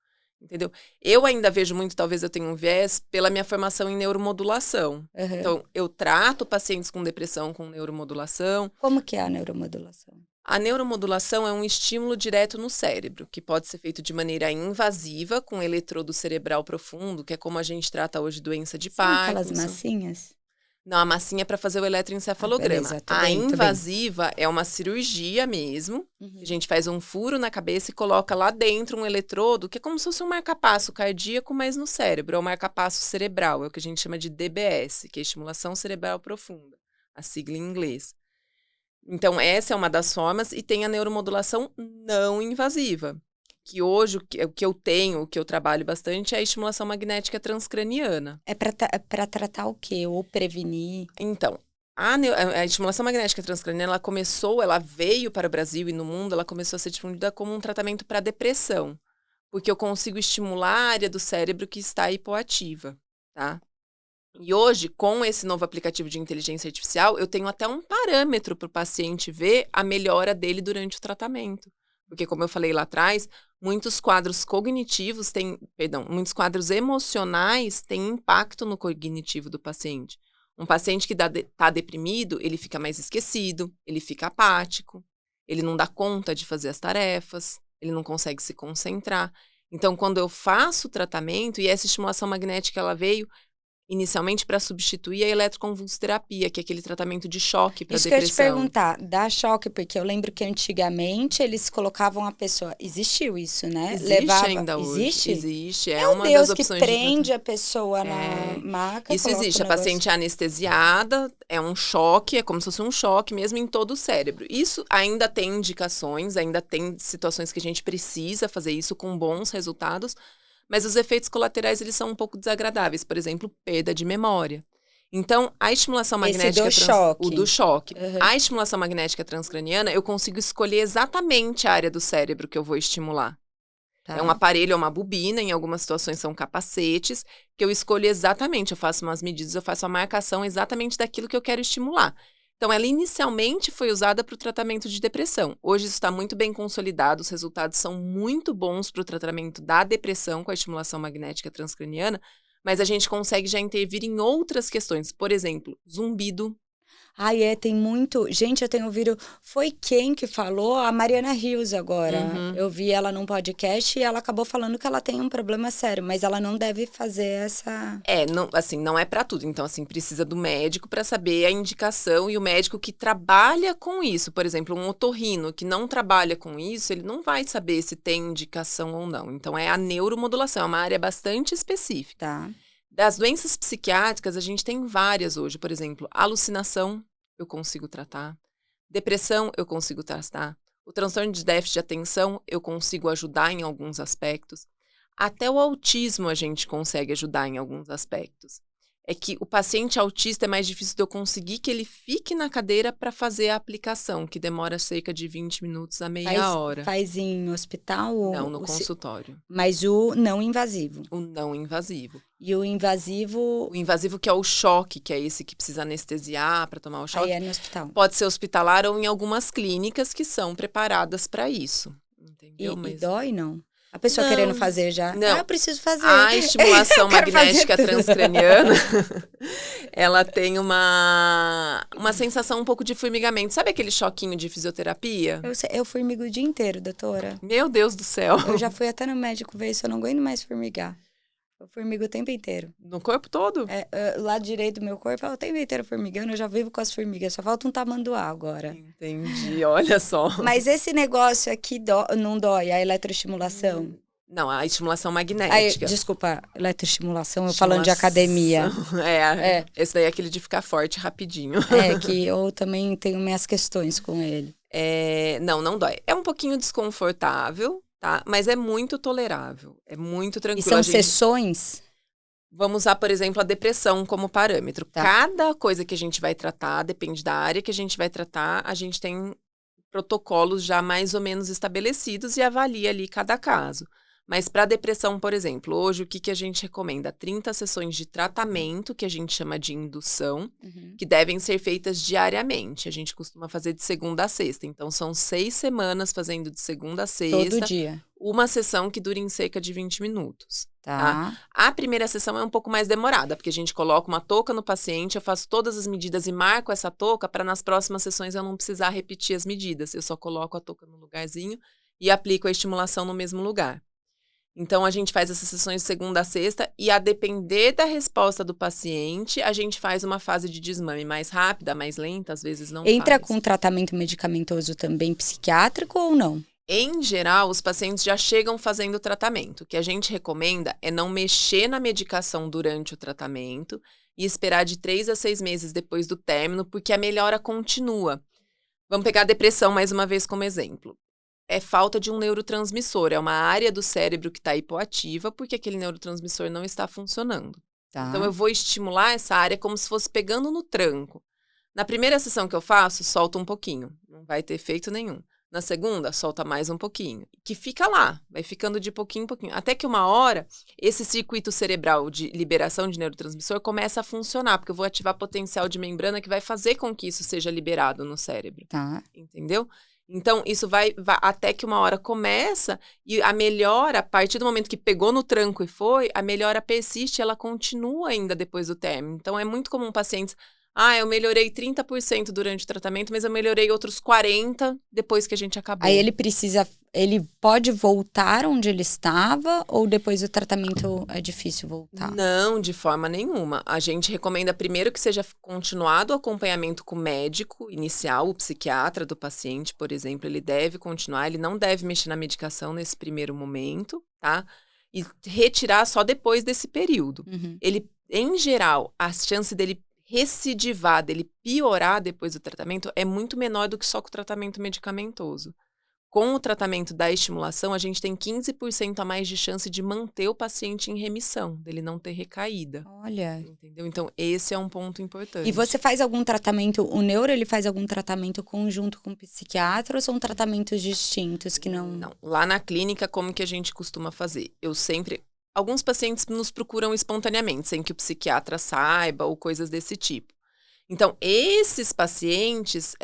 Entendeu? Eu ainda vejo muito, talvez eu tenha um viés, pela minha formação em neuromodulação. Uhum. Então, eu trato pacientes com depressão com neuromodulação. Como que é a neuromodulação? A neuromodulação é um estímulo direto no cérebro, que pode ser feito de maneira invasiva, com eletrodo cerebral profundo, que é como a gente trata hoje doença de São Parkinson. aquelas massinhas? Não, a massinha é para fazer o eletroencefalograma. Beleza, tô A bem, tô bem. invasiva é uma cirurgia mesmo. A gente faz um furo na cabeça e coloca lá dentro um eletrodo, que é como se fosse um marca-passo cardíaco, mas no cérebro. É o marca-passo cerebral, é o que a gente chama de DBS, que é estimulação cerebral profunda, a sigla em inglês. Então, essa é uma das formas, e tem a neuromodulação não invasiva, que hoje o que eu tenho, o que eu trabalho bastante é a estimulação magnética transcraniana. É para tratar o quê? Ou prevenir? Então, a estimulação magnética transcraniana, ela veio para o Brasil e no mundo, ela começou a ser difundida como um tratamento para depressão, porque eu consigo estimular a área do cérebro que está hipoativa, tá? E hoje, com esse novo aplicativo de inteligência artificial, eu tenho até um parâmetro para o paciente ver a melhora dele durante o tratamento. Porque, como eu falei lá atrás, muitos quadros muitos quadros emocionais têm impacto no cognitivo do paciente. Um paciente que está deprimido, ele fica mais esquecido, ele fica apático, ele não dá conta de fazer as tarefas, ele não consegue se concentrar. Então, quando eu faço o tratamento, e essa estimulação magnética ela veio inicialmente para substituir a eletroconvulsoterapia, que é aquele tratamento de choque para depressão. Isso que eu ia te perguntar, dá choque, porque eu lembro que antigamente eles colocavam a pessoa... Existiu isso, né? Existe ainda hoje. Existe, Meu uma Deus, das opções que prende a pessoa na maca. Isso existe, a paciente é anestesiada, é um choque, é como se fosse um choque mesmo em todo o cérebro. Isso ainda tem indicações, ainda tem situações que a gente precisa fazer isso com bons resultados, mas os efeitos colaterais, eles são um pouco desagradáveis. Por exemplo, perda de memória. Então, a estimulação magnética... choque. O do choque. Uhum. A estimulação magnética transcraniana, eu consigo escolher exatamente a área do cérebro que eu vou estimular. Tá. É um aparelho, é uma bobina, em algumas situações são capacetes, que eu escolho exatamente, eu faço umas medidas, eu faço a marcação exatamente daquilo que eu quero estimular. Então, ela inicialmente foi usada para o tratamento de depressão. Hoje isso está muito bem consolidado, os resultados são muito bons para o tratamento da depressão com a estimulação magnética transcraniana, mas a gente consegue já intervir em outras questões. Por exemplo, zumbido. Tem muito... Gente, eu tenho ouvido... Foi quem que falou? A Mariana Rios agora. Uhum. Eu vi ela num podcast e ela acabou falando que ela tem um problema sério, mas ela não deve fazer essa... Não é pra tudo. Então, assim, precisa do médico para saber a indicação e o médico que trabalha com isso. Por exemplo, um otorrino que não trabalha com isso, ele não vai saber se tem indicação ou não. Então, é a neuromodulação, é uma área bastante específica. Tá. Das doenças psiquiátricas, a gente tem várias hoje. Por exemplo, alucinação, eu consigo tratar. Depressão, eu consigo tratar. O transtorno de déficit de atenção, eu consigo ajudar em alguns aspectos. Até o autismo a gente consegue ajudar em alguns aspectos. é que o paciente autista é mais difícil de eu conseguir que ele fique na cadeira para fazer a aplicação, que demora cerca de 20 minutos a meia hora. Faz em hospital? Não, no consultório. Mas o não invasivo? O não invasivo. E o invasivo? O invasivo que é o choque, que é esse que precisa anestesiar para tomar o choque. Aí é no hospital. Pode ser hospitalar ou em algumas clínicas que são preparadas para isso. Entendeu? E dói, não? A pessoa Não, querendo fazer já, não. eu preciso fazer. A estimulação magnética fazer transcraniana, ela tem uma sensação um pouco de formigamento. Sabe aquele choquinho de fisioterapia? Eu formigo o dia inteiro, doutora. Meu Deus do céu. Eu já fui até no médico ver isso, eu não aguento mais formigar. Eu formigo o tempo inteiro. No corpo todo? O lado direito do meu corpo, o tempo inteiro formigando, eu já vivo com as formigas, só falta um tamanduá agora. Entendi, olha só. Mas esse negócio aqui não dói, a eletroestimulação? Não, a estimulação magnética. Desculpa, eletroestimulação, eu falando de academia. Esse daí é aquele de ficar forte rapidinho. Que eu também tenho minhas questões com ele. Não dói. É um pouquinho desconfortável, tá? Mas é muito tolerável, é muito tranquilo. E são sessões? Vamos usar, por exemplo, a depressão como parâmetro. Tá. Cada coisa que a gente vai tratar, depende da área que a gente vai tratar, a gente tem protocolos já mais ou menos estabelecidos e avalia ali cada caso. Mas para depressão, por exemplo, hoje o que a gente recomenda? 30 sessões de tratamento, que a gente chama de indução, que devem ser feitas diariamente. A gente costuma fazer de segunda a sexta. Então, são 6 semanas fazendo de segunda a sexta. Todo dia. Uma sessão que dura em cerca de 20 minutos. Tá. A primeira sessão é um pouco mais demorada, porque a gente coloca uma touca no paciente, eu faço todas as medidas e marco essa touca para nas próximas sessões eu não precisar repetir as medidas. Eu só coloco a touca no lugarzinho e aplico a estimulação no mesmo lugar. Então, a gente faz essas sessões de segunda a sexta e, a depender da resposta do paciente, a gente faz uma fase de desmame mais rápida, mais lenta, às vezes não Entra faz. com tratamento medicamentoso também psiquiátrico ou não? Em geral, os pacientes já chegam fazendo o tratamento. O que a gente recomenda é não mexer na medicação durante o tratamento e esperar de 3 a 6 meses depois do término, porque a melhora continua. Vamos pegar a depressão mais uma vez como exemplo. É falta de um neurotransmissor, é uma área do cérebro que está hipoativa porque aquele neurotransmissor não está funcionando. Tá. Então, eu vou estimular essa área como se fosse pegando no tranco. Na primeira sessão que eu faço, solta um pouquinho, não vai ter efeito nenhum. Na segunda, solta mais um pouquinho, que fica lá, vai ficando de pouquinho em pouquinho. Até que uma hora, esse circuito cerebral de liberação de neurotransmissor começa a funcionar, porque eu vou ativar potencial de membrana que vai fazer com que isso seja liberado no cérebro. Tá. Entendeu? Então, isso vai até que uma hora começa e a melhora, a partir do momento que pegou no tranco e foi, a melhora persiste, ela continua ainda depois do término. Então, é muito comum pacientes, eu melhorei 30% durante o tratamento, mas eu melhorei outros 40% depois que a gente acabou. Aí ele pode voltar onde ele estava ou depois do tratamento é difícil voltar? Não, de forma nenhuma. A gente recomenda primeiro que seja continuado o acompanhamento com o médico inicial, o psiquiatra do paciente, por exemplo, ele deve continuar, ele não deve mexer na medicação nesse primeiro momento, tá? E retirar só depois desse período. Ele, em geral, a chance dele recidivar, dele piorar depois do tratamento é muito menor do que só com o tratamento medicamentoso. Com o tratamento da estimulação, a gente tem 15% a mais de chance de manter o paciente em remissão, dele não ter recaída. Olha. Entendeu? Então, esse é um ponto importante. E você faz algum tratamento, o neuro, ele faz algum tratamento conjunto com o psiquiatra ou são tratamentos distintos que não... Não. Lá na clínica, como que a gente costuma fazer? Alguns pacientes nos procuram espontaneamente, sem que o psiquiatra saiba ou coisas desse tipo. Então, esses pacientes,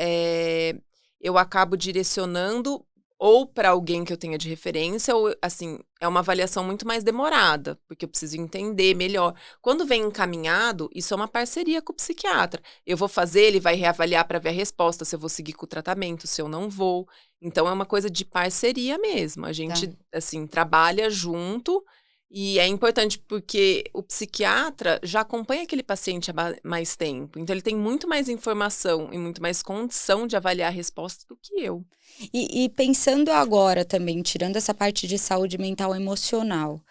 eu acabo direcionando ou para alguém que eu tenha de referência, ou, assim, é uma avaliação muito mais demorada, porque eu preciso entender melhor. Quando vem encaminhado, isso é uma parceria com o psiquiatra. Eu vou fazer, ele vai reavaliar para ver a resposta, se eu vou seguir com o tratamento, se eu não vou. Então, é uma coisa de parceria mesmo. A gente, assim, trabalha junto. E é importante porque o psiquiatra já acompanha aquele paciente há mais tempo. Então, ele tem muito mais informação e muito mais condição de avaliar a resposta do que eu. E pensando agora também, tirando essa parte de saúde mental e emocional,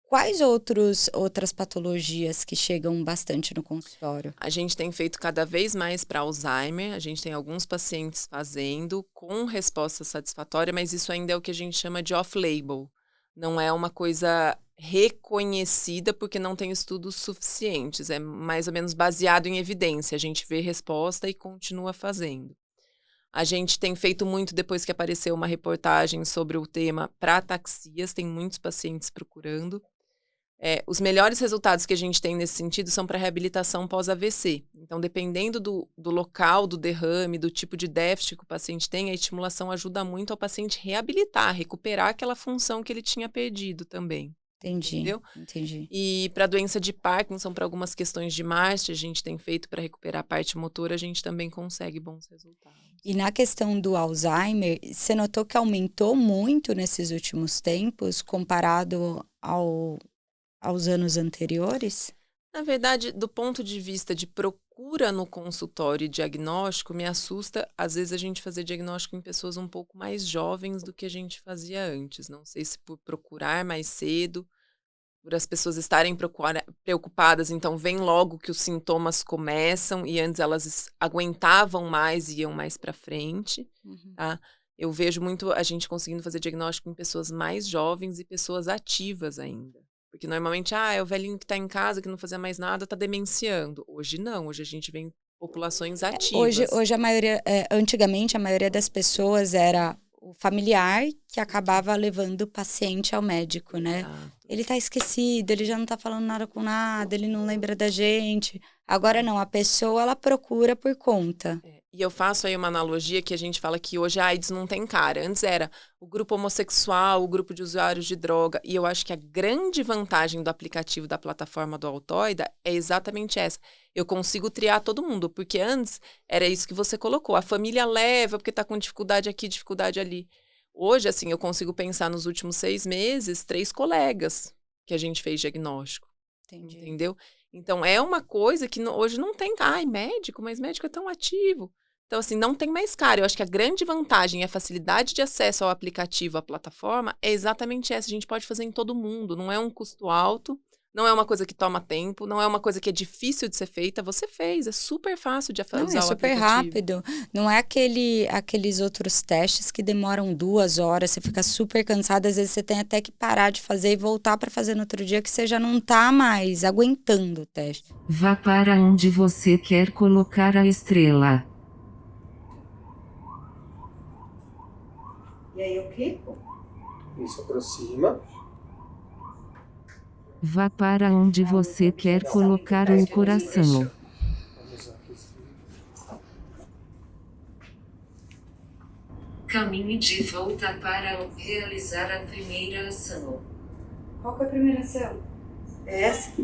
quais outras patologias que chegam bastante no consultório? A gente tem feito cada vez mais para Alzheimer. A gente tem alguns pacientes fazendo com resposta satisfatória, mas isso ainda é o que a gente chama de off-label. Não é uma coisa reconhecida porque não tem estudos suficientes. É mais ou menos baseado em evidência. A gente vê resposta e continua fazendo. A gente tem feito muito depois que apareceu uma reportagem sobre o tema para ataxias. Tem muitos pacientes procurando. Os melhores resultados que a gente tem nesse sentido são para reabilitação pós-AVC. Então, dependendo do local do derrame, do tipo de déficit que o paciente tem, a estimulação ajuda muito ao paciente reabilitar, recuperar aquela função que ele tinha perdido também. Entendeu? Entendi. E para a doença de Parkinson, para algumas questões de marcha, a gente tem feito para recuperar a parte motora, a gente também consegue bons resultados. E na questão do Alzheimer, você notou que aumentou muito nesses últimos tempos, comparado aos anos anteriores? Na verdade, do ponto de vista de procura no consultório e diagnóstico, me assusta, às vezes, a gente fazer diagnóstico em pessoas um pouco mais jovens do que a gente fazia antes. Não sei se por procurar mais cedo, por as pessoas estarem preocupadas, então vem logo que os sintomas começam e antes elas aguentavam mais e iam mais para frente, tá? Eu vejo muito a gente conseguindo fazer diagnóstico em pessoas mais jovens e pessoas ativas ainda. Porque normalmente, é o velhinho que está em casa, que não fazia mais nada, está demenciando. Hoje não, hoje a gente vê populações ativas. Hoje a maioria, antigamente a maioria das pessoas era o familiar que acabava levando o paciente ao médico, né? Ele tá esquecido, ele já não tá falando nada com nada, ele não lembra da gente. Agora não, a pessoa, ela procura por conta. E eu faço aí uma analogia que a gente fala que hoje a AIDS não tem cara. Antes era o grupo homossexual, o grupo de usuários de droga. E eu acho que a grande vantagem do aplicativo da plataforma do Altoida é exatamente essa. Eu consigo triar todo mundo, porque antes era isso que você colocou. A família leva porque tá com dificuldade aqui, dificuldade ali. Hoje, assim, eu consigo pensar nos últimos 6 meses, 3 colegas que a gente fez diagnóstico. Entendi. Entendeu? Então, é uma coisa que hoje não tem... médico, mas médico é tão ativo. Então, assim, não tem mais cara. Eu acho que a grande vantagem e a facilidade de acesso ao aplicativo, à plataforma, é exatamente essa. A gente pode fazer em todo mundo. Não é um custo alto, não é uma coisa que toma tempo, não é uma coisa que é difícil de ser feita. Você fez, é super fácil de usar o aplicativo. É super rápido. Não é aqueles outros testes que demoram 2 horas, você fica super cansado. Às vezes você tem até que parar de fazer e voltar para fazer no outro dia, que você já não tá mais aguentando o teste. Vá para onde você quer colocar a estrela. E aí eu clico? Isso, aproxima. Vá para onde você quer colocar o coração. Caminhe de volta para realizar a primeira ação. Qual que é a primeira ação? É essa?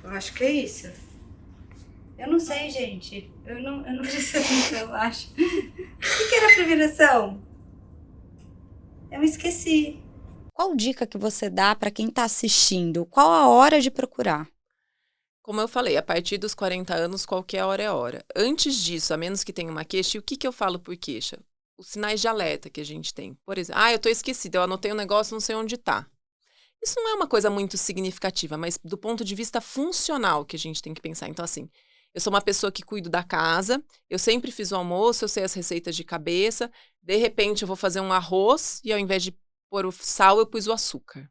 Eu acho que é isso. Eu não sei, gente. Eu não prestei atenção, eu acho. O que era a primeira ação? Eu me esqueci. Qual dica que você dá para quem está assistindo? Qual a hora de procurar? Como eu falei, a partir dos 40 anos, qualquer hora é hora. Antes disso, a menos que tenha uma queixa, e o que eu falo por queixa? Os sinais de alerta que a gente tem. Por exemplo, eu tô esquecida, eu anotei um negócio, não sei onde tá. Isso não é uma coisa muito significativa, mas do ponto de vista funcional que a gente tem que pensar. Então, assim, eu sou uma pessoa que cuido da casa, eu sempre fiz o almoço, eu sei as receitas de cabeça, de repente eu vou fazer um arroz e ao invés de pôr o sal, eu pus o açúcar.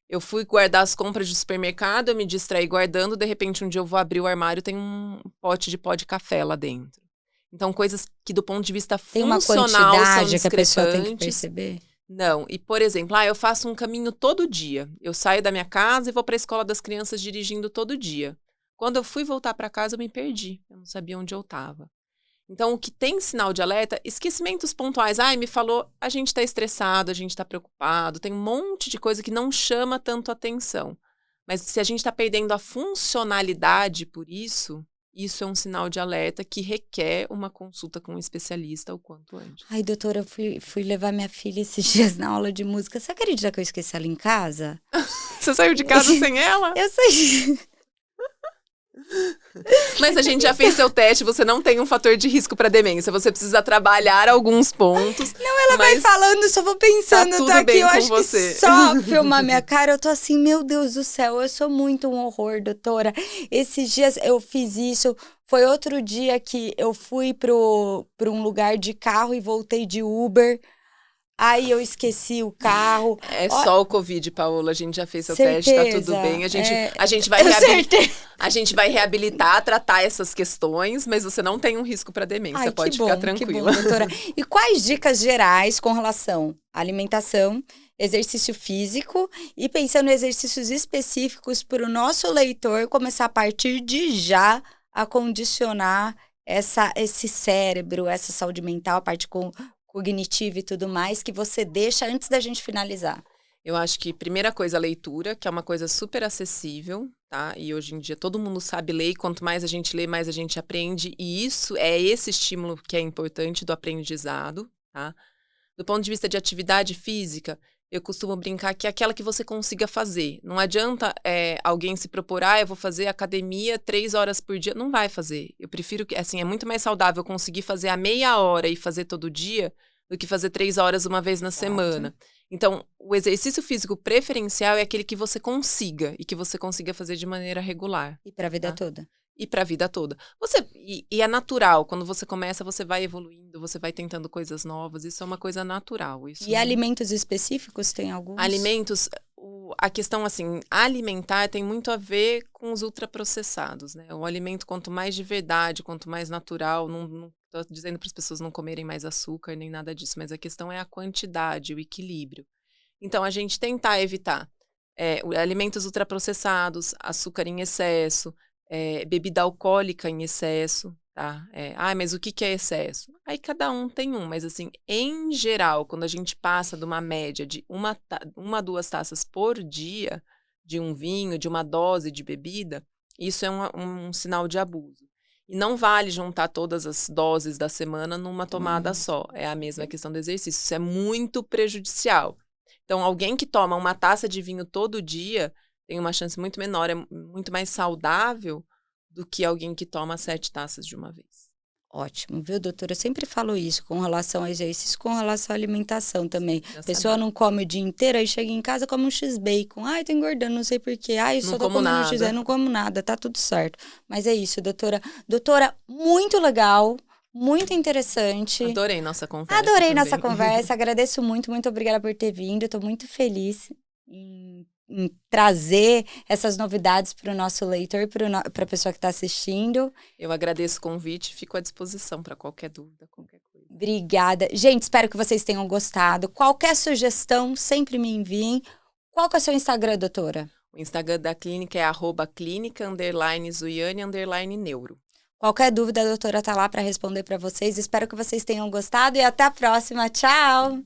Eu fui guardar as compras de supermercado, eu me distraí guardando, de repente um dia eu vou abrir o armário, tem um pote de pó de café lá dentro. Então, coisas que do ponto de vista funcional são discrepantes. Tem uma quantidade que a pessoa tem que perceber? Não. E, por exemplo, eu faço um caminho todo dia. Eu saio da minha casa e vou para a escola das crianças dirigindo todo dia. Quando eu fui voltar para casa, eu me perdi. Eu não sabia onde eu estava. Então, o que tem sinal de alerta, esquecimentos pontuais. Me falou, a gente está estressado, a gente está preocupado. Tem um monte de coisa que não chama tanto atenção. Mas se a gente está perdendo a funcionalidade por isso é um sinal de alerta que requer uma consulta com um especialista o quanto antes. Ai, doutora, eu fui levar minha filha esses dias na aula de música. Você acredita que eu esqueci ela em casa? Você saiu de casa sem ela? Eu saí. Mas a gente já fez seu teste, você não tem um fator de risco para demência. Você precisa trabalhar alguns pontos. Não, ela vai falando, eu só vou pensando. Tá tudo aqui, bem eu com acho você. que só filmar minha cara, eu tô assim, meu Deus do céu, eu sou muito um horror, doutora. Esses dias eu fiz isso. Foi outro dia que eu fui pra um lugar de carro e voltei de Uber. Aí eu esqueci o carro. É só o Covid, Paola. A gente já fez seu teste, tá tudo bem. A gente vai reabilitar, tratar essas questões, mas você não tem um risco para demência. Ai, pode que bom, ficar tranquila. Que bom, doutora. E quais dicas gerais com relação à alimentação, exercício físico e pensando em exercícios específicos para o nosso leitor começar a partir de já a condicionar esse cérebro, essa saúde mental, a parte cognitiva e tudo mais, que você deixa antes da gente finalizar? Eu acho que, primeira coisa, a leitura, que é uma coisa super acessível, tá? E hoje em dia todo mundo sabe ler, e quanto mais a gente lê, mais a gente aprende. E isso é esse estímulo que é importante do aprendizado, tá? Do ponto de vista de atividade física, eu costumo brincar que é aquela que você consiga fazer. Não adianta alguém se propor, eu vou fazer academia 3 horas por dia. Não vai fazer. Eu prefiro que, assim, é muito mais saudável conseguir fazer a meia hora e fazer todo dia do que fazer 3 horas uma vez na semana. Então, o exercício físico preferencial é aquele que você consiga e que você consiga fazer de maneira regular. E para a vida toda. E para a vida toda. E é natural, quando você começa, você vai evoluindo, você vai tentando coisas novas, isso é uma coisa natural. Isso alimentos específicos tem alguns? Alimentos, a questão assim, alimentar tem muito a ver com os ultraprocessados, né? O alimento, quanto mais de verdade, quanto mais natural, não tô dizendo para as pessoas não comerem mais açúcar, nem nada disso, mas a questão é a quantidade, o equilíbrio. Então, a gente tentar evitar alimentos ultraprocessados, açúcar em excesso, bebida alcoólica em excesso, tá? Mas o que é excesso? Aí cada um tem mas assim, em geral, quando a gente passa de uma média de uma a 2 taças por dia de um vinho, de uma dose de bebida, isso é um sinal de abuso. E não vale juntar todas as doses da semana numa tomada só. É a mesma questão do exercício. Isso é muito prejudicial. Então, alguém que toma uma taça de vinho todo dia tem uma chance muito menor, é muito mais saudável do que alguém que toma 7 taças de uma vez. Ótimo, viu, doutora? Eu sempre falo isso com relação ao exercício, com relação à alimentação também. A pessoa não come o dia inteiro, aí chega em casa, come um X-Bacon. Tô engordando, não sei porquê. Eu só tô comendo um X, não como nada, tá tudo certo. Mas é isso, doutora. Doutora, muito legal. Muito interessante. Adorei nossa conversa. Nossa conversa. Agradeço muito, muito obrigada por ter vindo. Estou muito feliz em trazer essas novidades para o nosso leitor e para a pessoa que está assistindo. Eu agradeço o convite, fico à disposição para qualquer dúvida, qualquer coisa. Obrigada. Gente, espero que vocês tenham gostado. Qualquer sugestão, sempre me enviem. Qual que é o seu Instagram, doutora? O Instagram da clínica é @clínica_Zuiane_neuro. Qualquer dúvida, a doutora está lá para responder para vocês. Espero que vocês tenham gostado e até a próxima. Tchau!